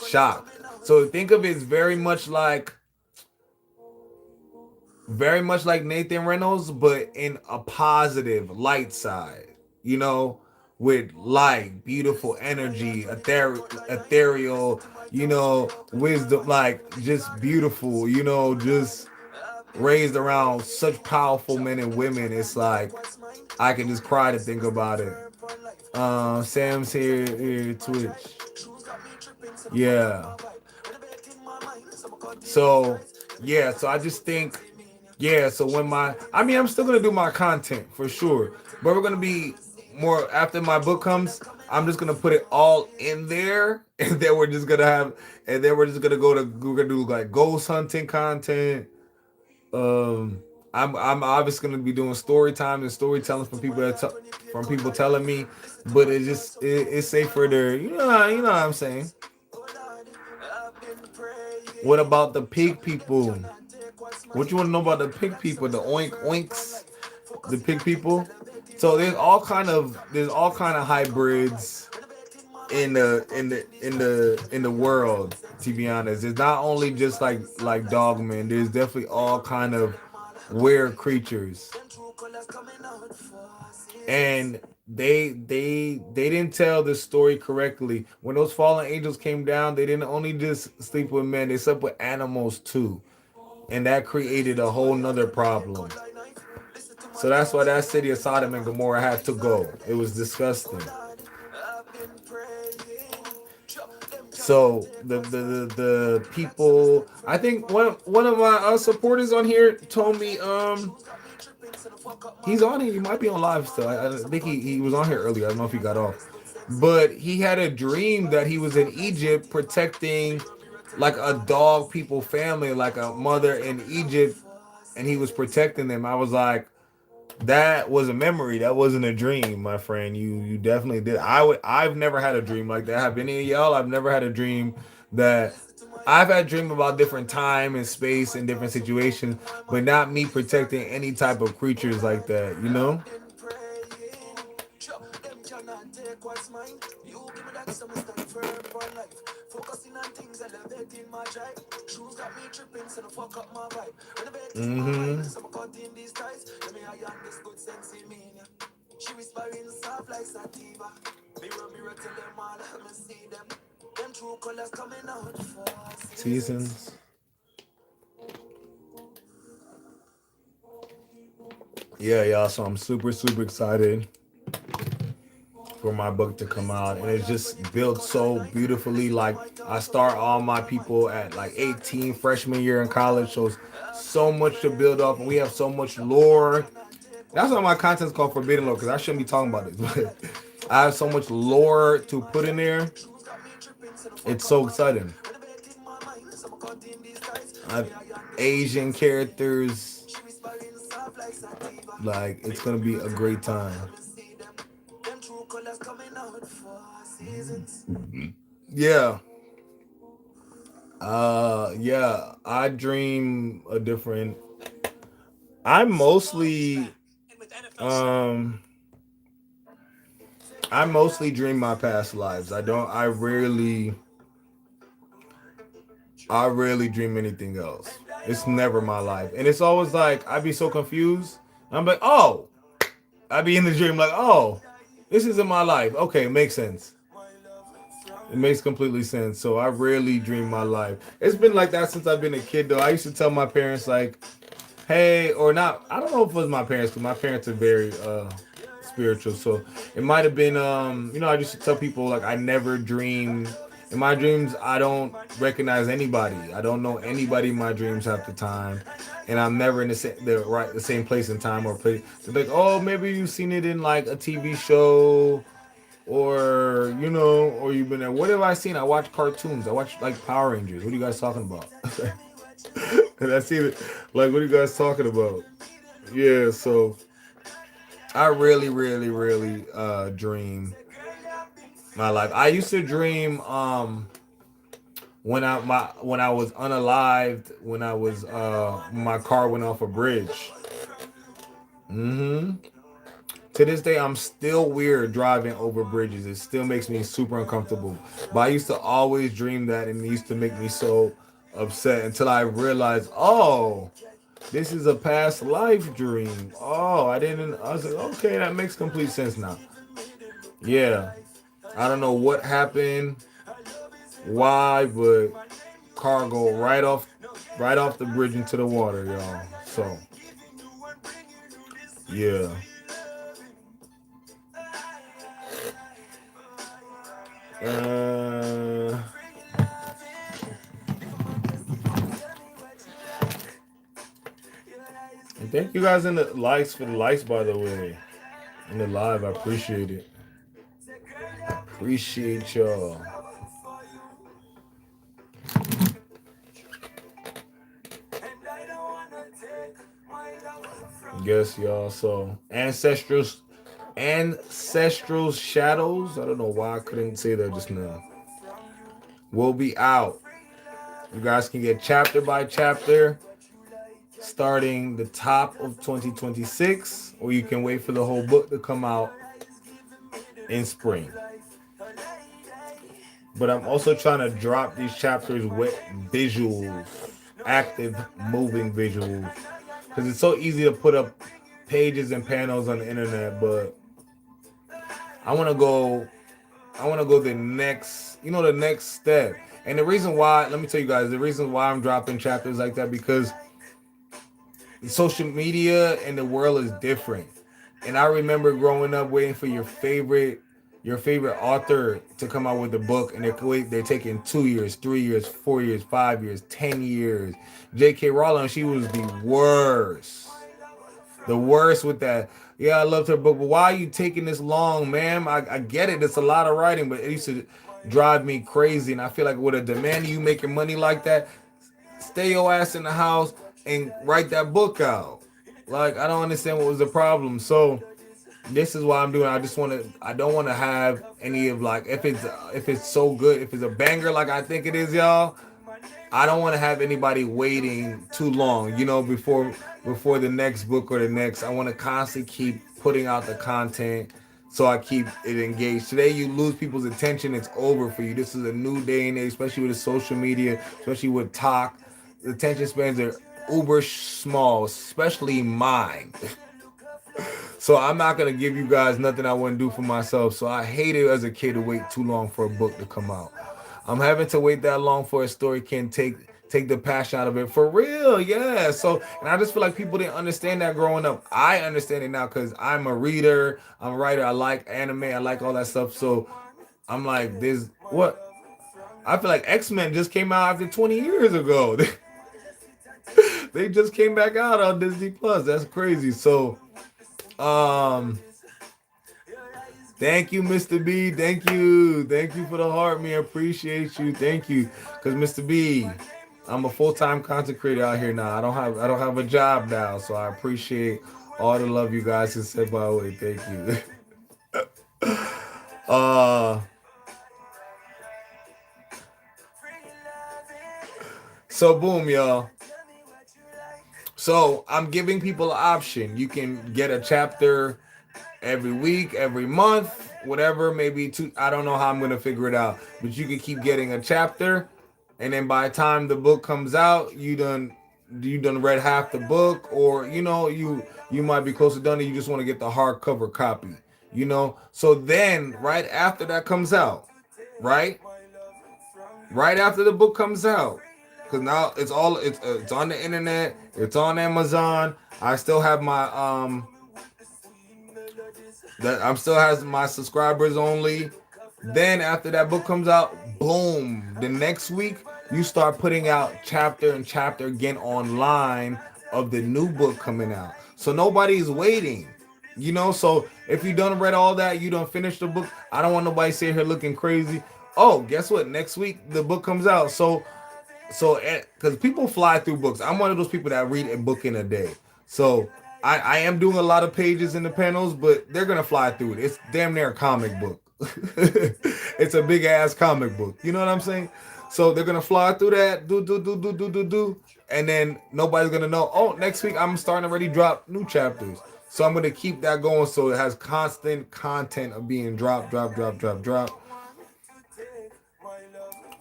shocked. So think of it as very much like Nathan Reynolds, but in a positive light side. You know, with light, beautiful energy, ethereal, wisdom, like just beautiful, just raised around such powerful men and women. It's like I can just cry to think about it. Sam's here, Twitch. Yeah. So yeah, so I just think, yeah, so I'm still gonna do my content for sure, but we're gonna be more after my book comes. I'm just gonna put it all in there, and then we're just gonna we're gonna do like ghost hunting content. Um, I'm obviously gonna be doing story time and storytelling from people telling me, but it's safer to you know what I'm saying. What about the pig people? What you want to know about the pig people? The oink oinks, the pig people. So there's all kind of hybrids in the world. To be honest, it's not only just like dogmen. There's definitely all kind of weird creatures, and they didn't tell the story correctly. When those fallen angels came down, they didn't only just sleep with men; they slept with animals too, and that created a whole nother problem. So that's why that city of Sodom and Gomorrah had to go. It was disgusting. So the people, I think one of my supporters on here told me he's on here. He might be on live still. I think he was on here earlier. I don't know if he got off, but he had a dream that he was in Egypt protecting like a dog people family, like a mother in Egypt, and he was protecting them. I was like, that was a memory. That wasn't a dream, my friend. You definitely did. I've never had a dream like that. Have any of y'all? I've never had a dream that I've had dream about different time and space and different situations, but not me protecting any type of creatures like that, you know? Mm-hmm. Seasons. Yeah, y'all. So I'm super, super excited for my book to come out, and it's just built so beautifully. Like I start all my people at like 18, freshman year in college, so so much to build up, and we have so much lore. That's why my content's called Forbidden Lore, because I shouldn't be talking about this, but I have so much lore to put in there. It's so exciting. I have Asian characters. Like it's gonna be a great time. Yeah. Yeah. I dream a different. I mostly um I mostly dream my past lives. I don't. I rarely dream anything else. It's never my life, and it's always like I'd be so confused. I'm like, oh, I'd be in the dream like, oh, this isn't my life. Okay, makes sense. It makes completely sense. So I rarely dream my life. It's been like that since I've been a kid, though. I used to tell my parents like, hey, or not. I don't know if it was my parents, because my parents are very spiritual. So it might have been I used to tell people like I never dream. In my dreams, I don't recognize anybody. I don't know anybody in my dreams half the time, and I'm never in the same place in time or place. They're like, oh, maybe you've seen it in like a TV show, or or you've been there. What have I seen? I watch cartoons. I watch like Power Rangers. What are you guys talking about? And I see it. Like, what are you guys talking about? Yeah, so I really, really, really dream my life. I used to dream when I was unalived, when I was my car went off a bridge. Mm-hmm. To this day, I'm still weird driving over bridges. It still makes me super uncomfortable. But I used to always dream that, and it used to make me so upset until I realized, oh, this is a past life dream. Oh, I didn't. I was like, okay, that makes complete sense now. Yeah, I don't know what happened, why, but car go right off the bridge into the water, y'all. So yeah. Uh, and thank you guys in the likes for the likes, by the way, in the live. I appreciate it. Appreciate y'all. Yes, y'all. So ancestral shadows. I don't know why I couldn't say that just now. Will be out. You guys can get chapter by chapter starting the top of 2026, or you can wait for the whole book to come out in spring. But I'm also trying to drop these chapters with visuals, active, moving visuals, because it's so easy to put up pages and panels on the internet. But I want to go, the next, the next step. And the reason why, let me tell you guys, the reason why I'm dropping chapters like that, because social media and the world is different. And I remember growing up waiting for your favorite author to come out with a book, and they're taking 2 years, 3 years, 4 years, 5 years, 10 years. J.K. Rowling, she was the worst. The worst with that. Yeah, I loved her book, but why are you taking this long, ma'am? I get it. It's a lot of writing, but it used to drive me crazy. And I feel like with a demand you making money like that, stay your ass in the house and write that book out. Like, I don't understand what was the problem. So this is why I'm doing. I don't want to have any of, like, if it's so good, if it's a banger like I think it is, y'all, I don't want to have anybody waiting too long, before the next book or the next. I want to constantly keep putting out the content so I keep it engaged. Today you lose people's attention, it's over for you. This is a new day and age, especially with the social media, especially with talk. The attention spans are uber small, especially mine. So I'm not gonna give you guys nothing I wouldn't do for myself. So I hated as a kid to wait too long for a book to come out. I'm having to wait that long for a story can take the passion out of it for real. Yeah. So, and I just feel like people didn't understand that growing up. I understand it now because I'm a reader, I'm a writer, I like anime, I like all that stuff. So I'm like, this what I feel like X-Men just came out after 20 years ago. They just came back out on Disney Plus. That's crazy. So thank you, Mr. B. Thank you for the heart, man. Appreciate you. Thank you, because Mr. B, I'm a full-time content creator out here now. I don't have a job now, so I appreciate all the love you guys have said by the way. Thank you. So boom, y'all. So I'm giving people an option. You can get a chapter every week, every month, whatever, maybe two. I don't know how I'm gonna figure it out, but you can keep getting a chapter, and then by the time the book comes out, you done read half the book, or you might be close to done, and you just want to get the hardcover copy. So then right after that comes out, right after the book comes out, because now it's on the internet, it's on Amazon. I still have my that I'm still has my subscribers only. Then after that book comes out, boom, the next week you start putting out chapter and chapter again online of the new book coming out. So nobody's waiting. So if you done read all that, you don't finish the book. I don't want nobody sitting here looking crazy. Oh, guess what? Next week the book comes out. So because people fly through books. I'm one of those people that read a book in a day. So I am doing a lot of pages in the panels, but they're gonna fly through it. It's damn near a comic book. It's a big ass comic book. You know what I'm saying? So they're gonna fly through that, do, and then nobody's gonna know. Oh, next week I'm starting to already drop new chapters. So I'm gonna keep that going so it has constant content of being drop.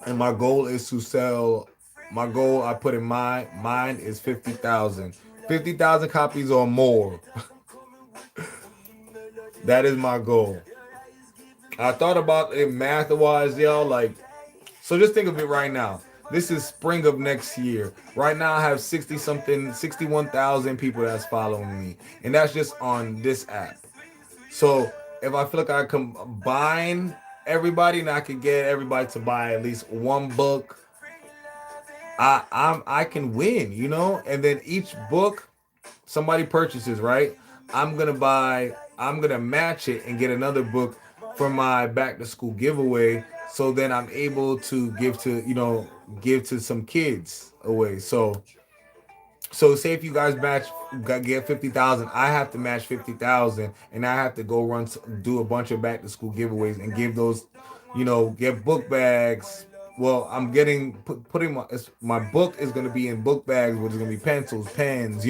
And my goal is to sell. My goal I put in mine is 50,000. 50,000 copies or more. That is my goal. I thought about it math wise, y'all. Like, so just think of it right now. This is spring of next year. Right now, I have 60 something, 61,000 people that's following me, and that's just on this app. So if I feel like I combine everybody and I could get everybody to buy at least one book, I can win, you know. And then each book somebody purchases, right? I'm gonna match it and get another book for my back to school giveaway. So then I'm able to give to some kids away. So say if you guys get 50,000, I have to match 50,000, and I have to go do a bunch of back to school giveaways and give those, get book bags. Well, I'm getting putting my book is gonna be in book bags, which is gonna be pencils, pens,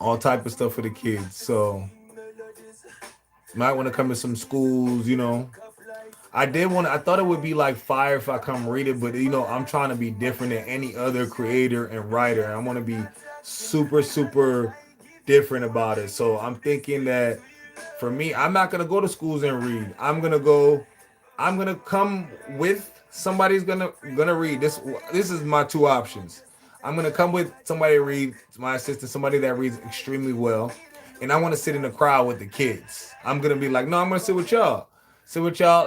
all type of stuff for the kids. So might want to come to some schools. I thought it would be like fire if I come read it, but I'm trying to be different than any other creator and writer. I want to be super, super different about it. So I'm thinking that for me, I'm not gonna go to schools and read. I'm gonna come with somebody's gonna read. This is my two options. I'm gonna come with somebody to read, my assistant, somebody that reads extremely well, and I want to sit in the crowd with the kids. I'm gonna be like, no, I'm gonna sit with y'all,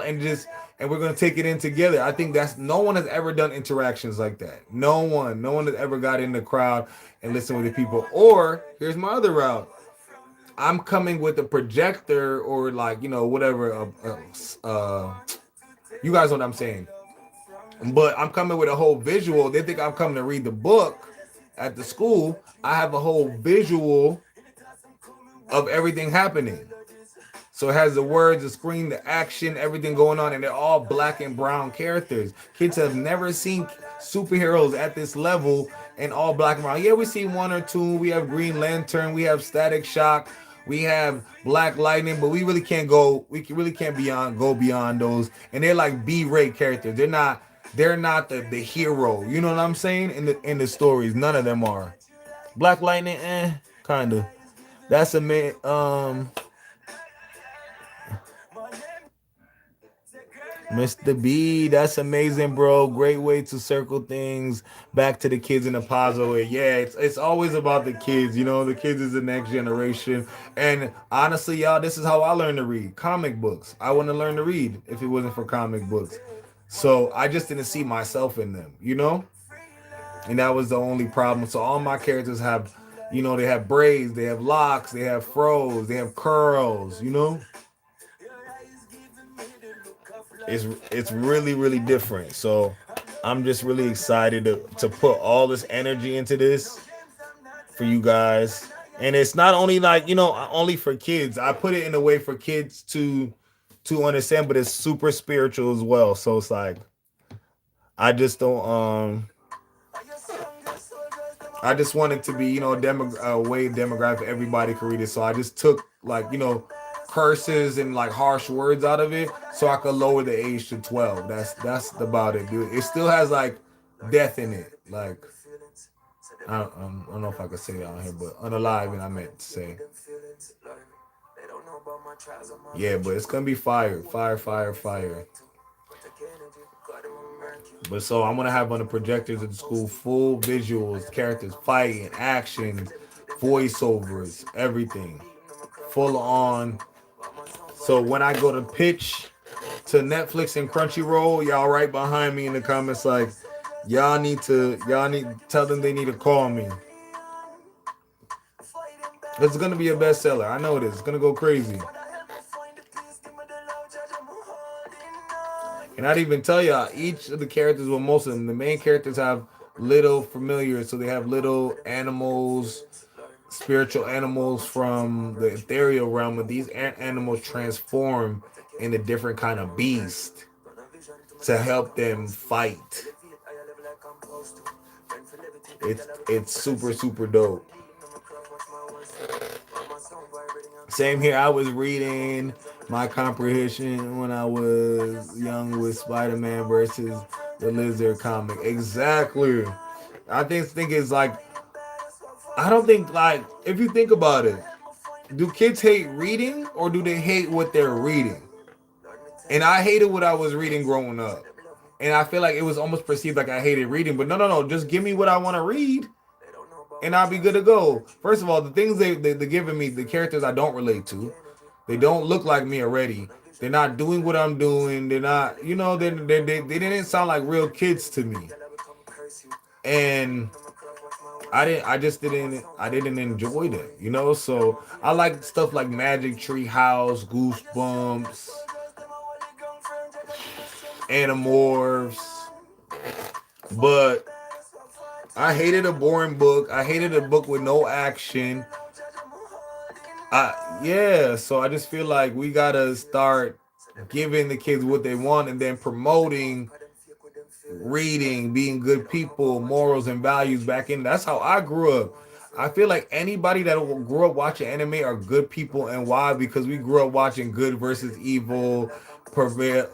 and we're gonna take it in together. I think that's no one has ever done interactions like that. No one has ever got in the crowd and listened with the people. Or here's my other route. I'm coming with a projector or like whatever. You guys know what I'm saying. But I'm coming with a whole visual. They think I'm coming to read the book at the school. I have a whole visual of everything happening. So it has the words, the screen, the action, everything going on, and they're all black and brown characters. Kids have never seen superheroes at this level and all black and brown. Yeah, we see one or two. We have Green Lantern. We have Static Shock. We have Black Lightning, but we really can't go. We really can't go beyond those. And they're like B-rate characters. They're not. They're not the hero. You know what I'm saying? In the stories, none of them are. Black Lightning, kind of. That's a man. Mr. B, that's amazing, bro. Great way to circle things back to the kids in a positive way. Yeah, it's always about the kids. The kids is the next generation. And honestly, y'all, this is how I learned to read comic books. I wouldn't learn to read if it wasn't for comic books. So I just didn't see myself in them. And that was the only problem. So all my characters have, they have braids, they have locks, they have fros, they have curls. It's really, really different. So I'm just really excited to put all this energy into this for you guys. And it's not only like, only for kids. I put it in a way for kids to understand, but it's super spiritual as well. So it's like I just don't I just want it to be, a way demographic everybody can read it. So I just took like, curses and like harsh words out of it so I could lower the age to 12. That's about it, dude. It still has like death in it. Like I don't know if I could say that on here, but unalive, I meant to say. Yeah, but it's gonna be fire. But so I'm gonna have on the projectors at the school full visuals, characters fighting, action, voiceovers, everything. Full on. So when I go to pitch to Netflix and Crunchyroll, y'all right behind me in the comments like y'all need tell them they need to call me. It's gonna be a bestseller. I know it is. It's gonna go crazy. And I'd even tell y'all, each of the characters, well, most of them, the main characters have little familiars. So they have little animals, spiritual animals from the ethereal realm. And these animals transform into different kind of beasts to help them fight. It's super, super dope. Same here. I was reading my comprehension when I was young with Spider-Man versus the Lizard comic. Exactly. I think it's like, I don't think, like, if you think about it, do kids hate reading or do they hate what they're reading? And I hated what I was reading growing up. And I feel like it was almost perceived like I hated reading. But no. Just give me what I want to read and I'll be good to go. First of all, the things they're giving me, the characters I don't relate to, they don't look like me already. They're not doing what I'm doing. They're not, they didn't sound like real kids to me. And I didn't enjoy them. So I like stuff like Magic Tree House, Goosebumps, Animorphs. But I hated a boring book. I hated a book with no action. Yeah, so I just feel like we gotta start giving the kids what they want and then promoting reading, being good people, morals and values back in. That's how I grew up. I feel like anybody that grew up watching anime are good people, and why? Because we grew up watching good versus evil, prevalence.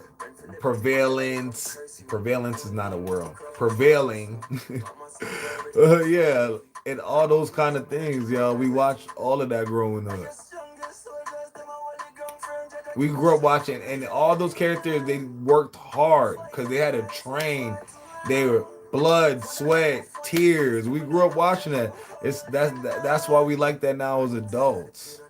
Prevalence is not a word. Prevailing. Yeah, and all those kind of things, y'all. We watched all of that growing up. We grew up watching, and all those characters, they worked hard because they had to train. They were blood, sweat, tears. We grew up watching that. That's why we like that now as adults.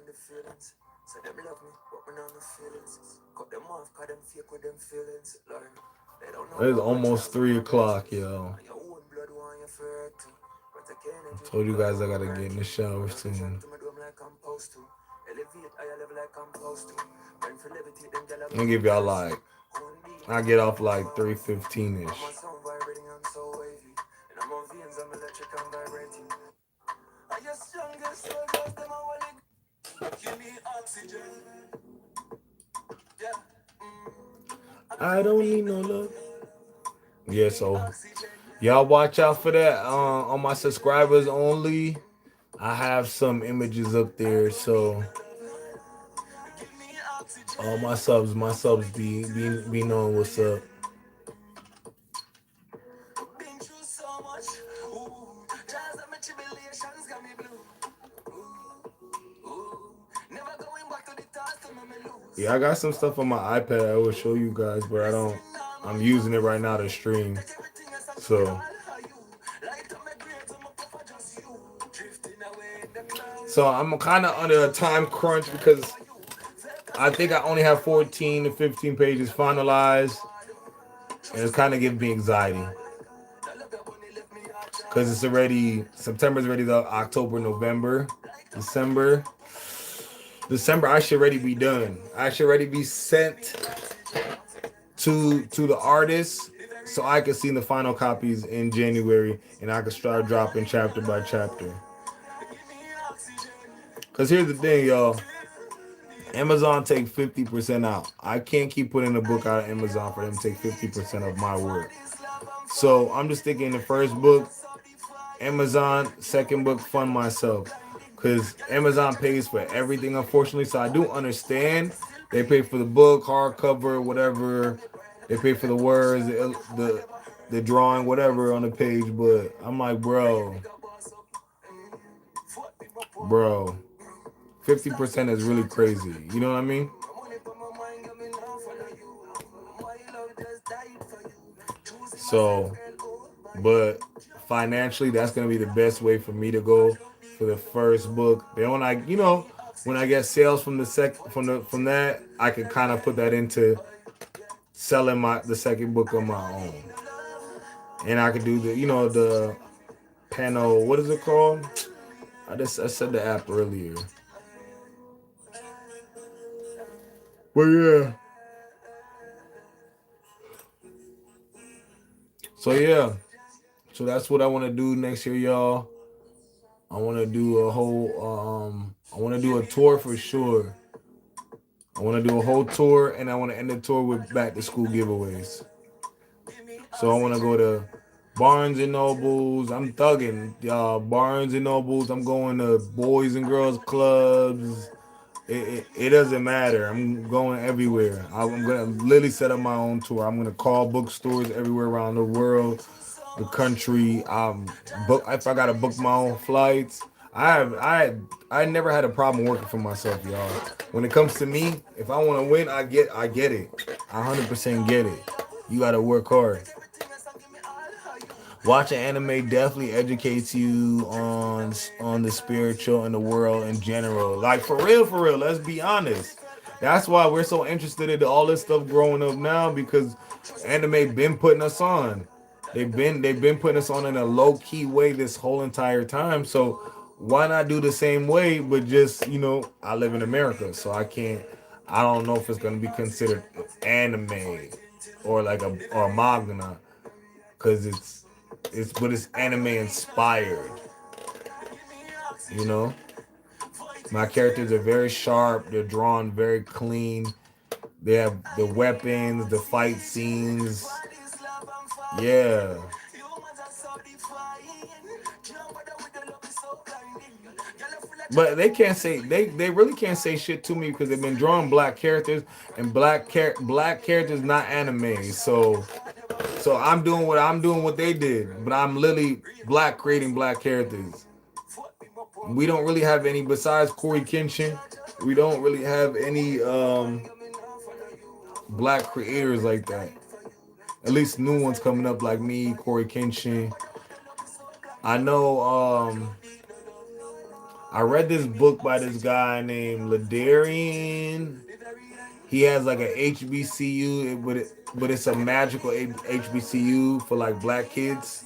It's almost 3 o'clock, yo. I told you guys I gotta get in the shower soon. I'll give y'all like, I get off like 3:15 ish. I don't need no love. Yeah, so y'all watch out for that. On my subscribers only, I have some images up there, so all my subs be knowing what's up. Yeah, I got some stuff on my iPad I will show you guys, but I'm using it right now to stream. So I'm kind of under a time crunch because I think I only have 14 to 15 pages finalized, and it's kind of giving me anxiety because it's already September's already the October, November, December. December I should already be done. I should already be sent to the artist so I can see the final copies in January and I can start dropping chapter by chapter. Cause here's the thing, y'all. Amazon take 50% out. I can't keep putting a book out of Amazon for them to take 50% of my work. So I'm just thinking the first book, Amazon, second book, fund myself. Because Amazon pays for everything, unfortunately. So I do understand. They pay for the book, hardcover, whatever. They pay for the words, the drawing, whatever on the page. But I'm like, bro, 50% is really crazy. You know what I mean? So, but financially, that's gonna be the best way for me to go for the first book. Then when I get sales from from that, I can kind of put that into selling the second book on my own, and I could do the panel. What is it called? I said the app earlier. But yeah. So yeah. So that's what I want to do next year, y'all. I want to do a whole I want to do a tour for sure. I want to do a whole tour, and I want to end the tour with back to school giveaways. So I want to go to Barnes and Nobles. I'm thugging, y'all. Barnes and Nobles. I'm going to Boys and Girls Clubs. It doesn't matter. I'm going everywhere. I'm gonna literally set up my own tour. I'm gonna call bookstores everywhere around the world, the country. If I gotta book my own flights, I never had a problem working for myself, y'all. When it comes to me, if I want to win, I get it. I 100% get it. You gotta work hard. Watching anime definitely educates you on the spiritual and the world in general. Like for real, for real. Let's be honest. That's why we're so interested in all this stuff growing up now because anime been putting us on. They've been putting us on in a low key way this whole entire time. So why not do the same way? But just I live in America, so I can't. I don't know if it's gonna be considered anime or like a manga because it's anime inspired. You know, my characters are very sharp. They're drawn very clean. They have the weapons, the fight scenes. Yeah. But they can't say they really can't say shit to me because they've been drawing black characters and black characters not anime. So I'm doing what they did, but I'm literally black creating black characters. We don't really have any besides Corey Kenshin. We don't really have any black creators like that. At least new ones coming up like me, Corey Kenshin. I know I read this book by this guy named Ladarian. He has like a HBCU, but it's a magical HBCU for like black kids.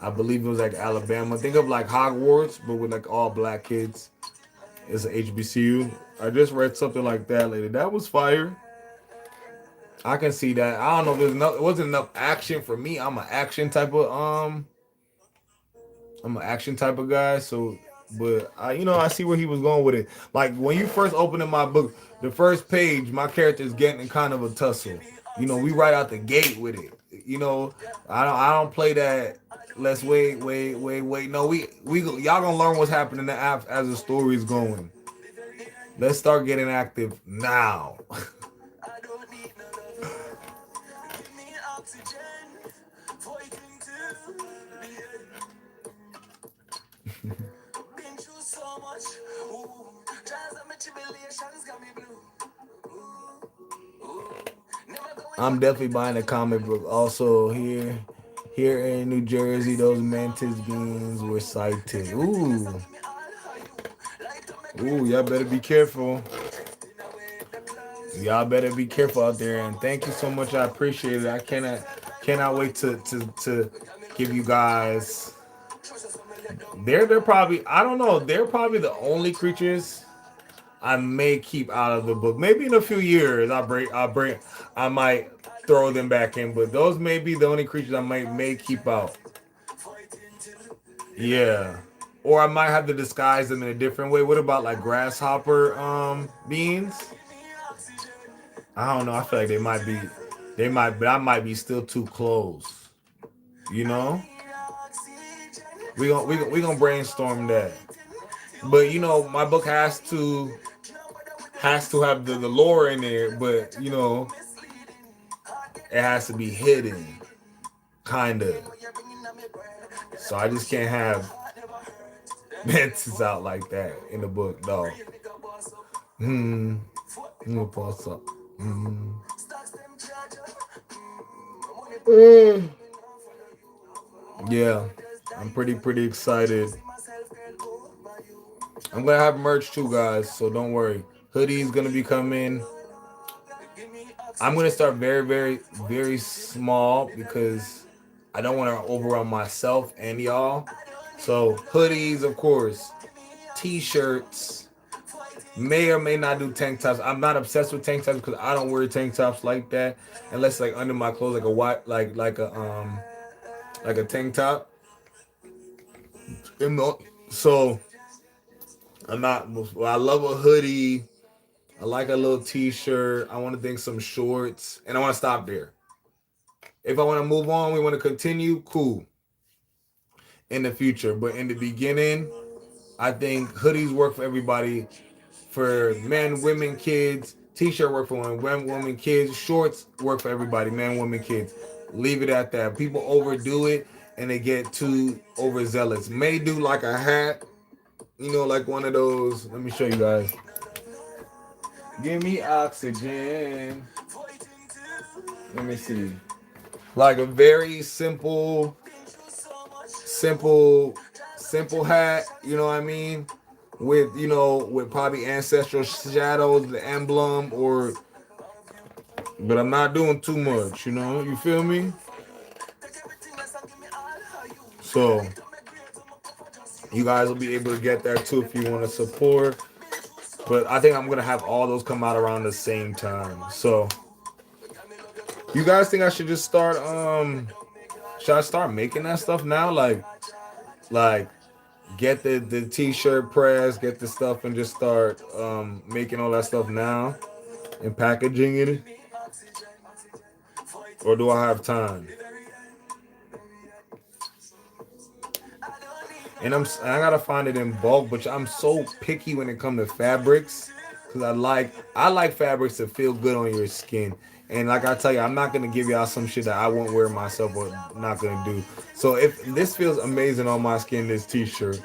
I believe it was like Alabama. Think of like Hogwarts, but with like all black kids. It's an HBCU. I just read something like that later. That was fire. I can see that. I don't know if it wasn't enough action for me. I'm an action type of guy, so but I see where he was going with it. Like when you first open in my book, the first page, my character is getting in kind of a tussle. We right out the gate with it. I don't play that. Let's wait. No, y'all gonna learn what's happening as the story is going. Let's start getting active now. I'm definitely buying a comic book. Also here in New Jersey, those mantis beans were sighted. Ooh, y'all better be careful. Y'all better be careful out there. And thank you so much. I appreciate it. I cannot wait to give you guys. They're probably, I don't know. They're probably the only creatures I may keep out of the book. Maybe in a few years I might throw them back in, but those may be the only creatures I may keep out. Yeah. Or I might have to disguise them in a different way. What about like grasshopper beans? I don't know. I feel like but I might be still too close. You know? We gonna brainstorm that. But my book has to have the lore in there, but it has to be hidden, kind of. So I just can't have mantis out like that in the book, dog. What's up? Yeah, I'm pretty excited. I'm gonna have merch too, guys. So don't worry. Hoodie's gonna be coming. I'm gonna start very, very, very small because I don't want to overwhelm myself and y'all. So hoodies, of course, t-shirts. May or may not do tank tops. I'm not obsessed with tank tops because I don't wear tank tops like that unless like under my clothes, like a white, like a tank top. So I'm not. Well, I love a hoodie. I like a little t-shirt. I want to think some shorts, and I want to stop there. If I want to move on, we want to continue. Cool. In the future, but in the beginning, I think hoodies work for everybody. For men, women, kids. T-shirt work for men, women, kids. Shorts work for everybody. Men, women, kids. Leave it at that. People overdo it and they get too overzealous. May do like a hat. You know, like one of those. Let me show you guys. Give me oxygen. Let me see. Like a very simple, simple hat. You know what I mean? With with probably ancestral shadows, the emblem, or but I'm not doing too much. You feel me? So you guys will be able to get there too if you want to support. But I think I'm gonna have all those come out around the same time. So you guys think I should just start? Should I start making that stuff now? Like get the t-shirt press, get the stuff, and just start making all that stuff now and packaging it, or do I have time? And I gotta find it in bulk, but I'm so picky when it comes to fabrics because I like fabrics to feel good on your skin. And like I tell you, I'm not gonna give y'all some shit that I won't wear myself or not gonna do. So if this feels amazing on my skin, this t-shirt,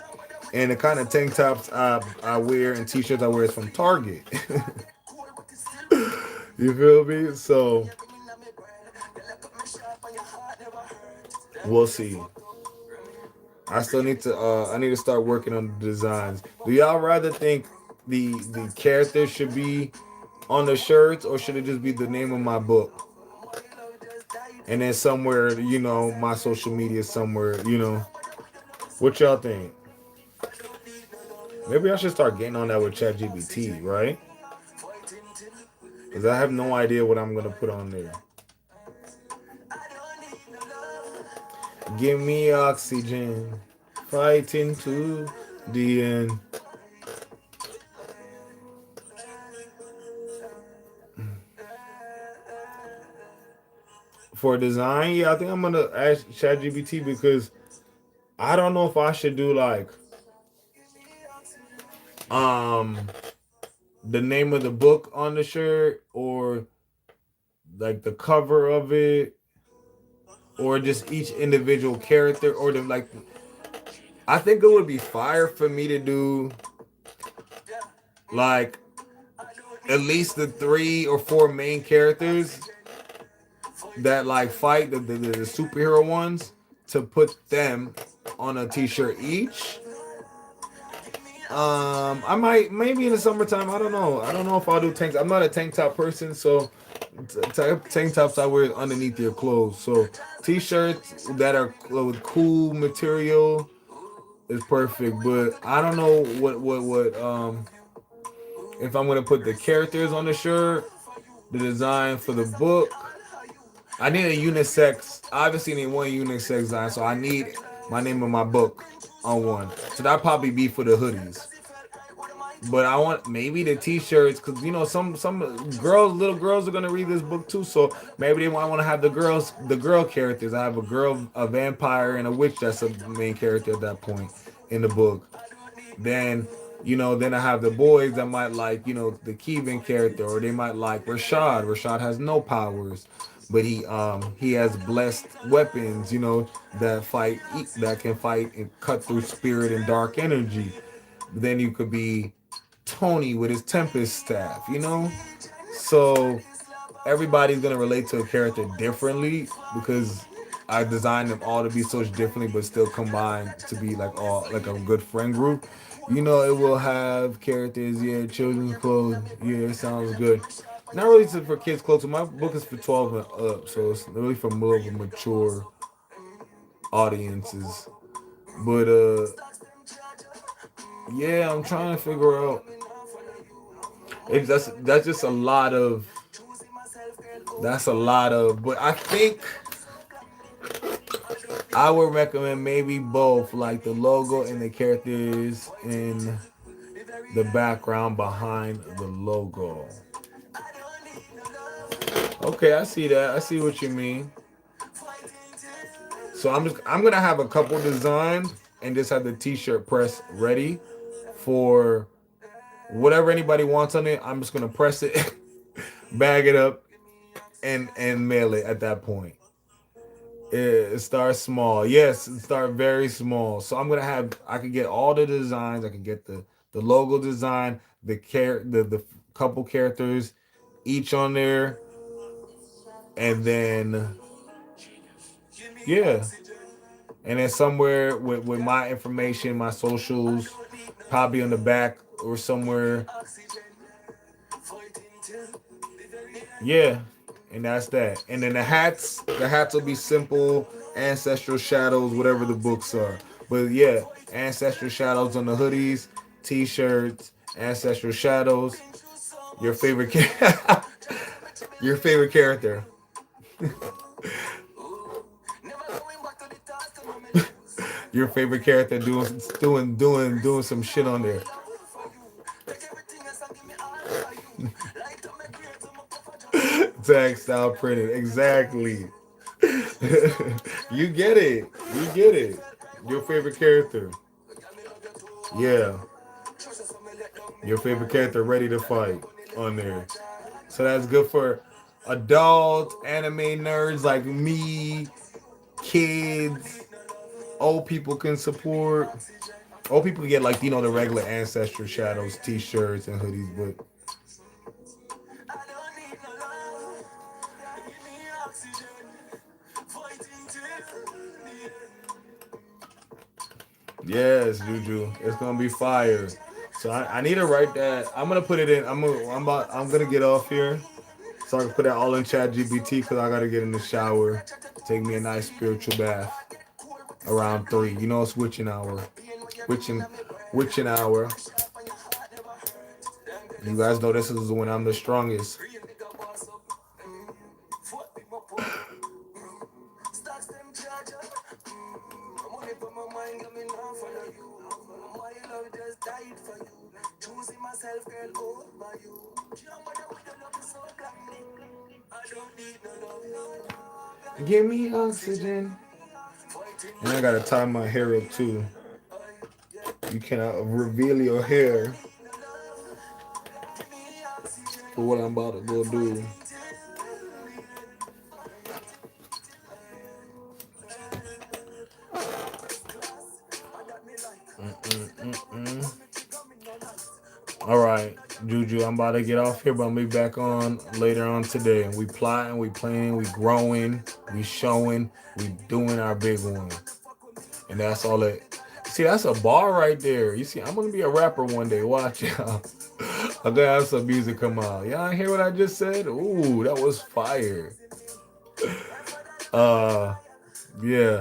and the kind of tank tops I wear and t-shirts I wear is from Target. You feel me? So we'll see. I still need to I need to start working on the designs. Do y'all rather think the character should be on the shirts, or should it just be the name of my book? And then somewhere, my social media somewhere. What y'all think? Maybe I should start getting on that with ChatGPT, right? Because I have no idea what I'm gonna put on there. Give me oxygen, fighting to the end. For design, yeah, I think I'm gonna ask ChatGPT because I don't know if I should do like um the name of the book on the shirt, or like the cover of it, or just each individual character, or the like. I think it would be fire for me to do like at least the 3 or 4 main characters that like fight the superhero ones, to put them on a t-shirt each. I might, maybe in the summertime. I don't know. I don't know if I'll do tanks. I'm not a tank top person, so tank tops I wear underneath your clothes. So t-shirts that are with cool material is perfect. But I don't know what if I'm gonna put the characters on the shirt, the design for the book. I need a unisex. Obviously, need one unisex design, so I need my name of my book on one. So that'll probably be for the hoodies. But I want maybe the t-shirts, because some little girls are gonna read this book too. So maybe they want to have the girl characters. I have a girl, a vampire, and a witch that's a main character at that point in the book. Then I have the boys that might like the Kevin character, or they might like Rashad. Rashad has no powers, but he has blessed weapons, that can fight and cut through spirit and dark energy. Then you could be Tony with his Tempest staff. So everybody's gonna relate to a character differently because I designed them all to be so differently, but still combined to be like all like a good friend group. It will have characters, yeah, children's clothes, yeah, it sounds good. Not really for kids' clothes. So my book is for 12 and up, so it's really for more of a mature audiences. But yeah, I'm trying to figure out. That's just a lot of. That's a lot of. But I think I would recommend maybe both, like the logo and the characters in the background behind the logo. Okay, I see that. I see what you mean. So I'm gonna have a couple designs and just have the t-shirt press ready for whatever anybody wants on it. I'm just gonna press it, bag it up, and mail it at that point. It starts small. Yes, it start very small. So I'm gonna have I can get all the designs. I can get the logo design, the couple characters each on there, and then yeah, and then somewhere with my information, my socials, probably on the back or somewhere. Yeah, and that's that. And then the hats will be simple, ancestral shadows, whatever the books are. But yeah, ancestral shadows on the hoodies, t-shirts, ancestral shadows. Your favorite your favorite character. Your favorite character doing some shit on there. Tag style printed. Exactly. You get it. You get it. Your favorite character. Yeah. Your favorite character ready to fight on there. So that's good for adult anime nerds like me, kids, old people can support. Old people get like, the regular Ancestral Shadows t-shirts and hoodies, but yes, Juju, it's gonna be fire. So I need to write that. I'm gonna put it in. I'm gonna get off here so I can put that all in Chat GPT because I gotta get in the shower, take me a nice spiritual bath around 3. It's witching hour, witching witching hour. You guys know this is when I'm the strongest. Give me oxygen. And I gotta tie my hair up too. You cannot reveal your hair for what I'm about to go do. All right, Juju, I'm about to get off here, but I'll be back on later on today. We plotting, we playing, we growing, we showing, we doing our big one. And that's all it. See, that's a bar right there. You see, I'm gonna be a rapper one day. Watch y'all. I'm gonna have some music come out. Y'all hear what I just said? Ooh, that was fire. Uh, yeah.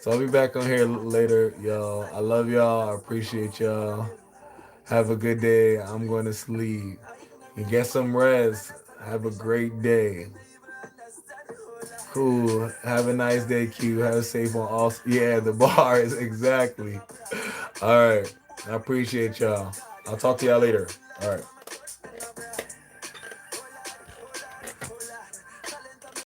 So I'll be back on here later, y'all. I love y'all. I appreciate y'all. Have a good day. I'm going to sleep. You get some rest. Have a great day. Cool. Have a nice day, Q. Have a safe one. Also, yeah, the bars. Exactly. All right. I appreciate y'all. I'll talk to y'all later. All right.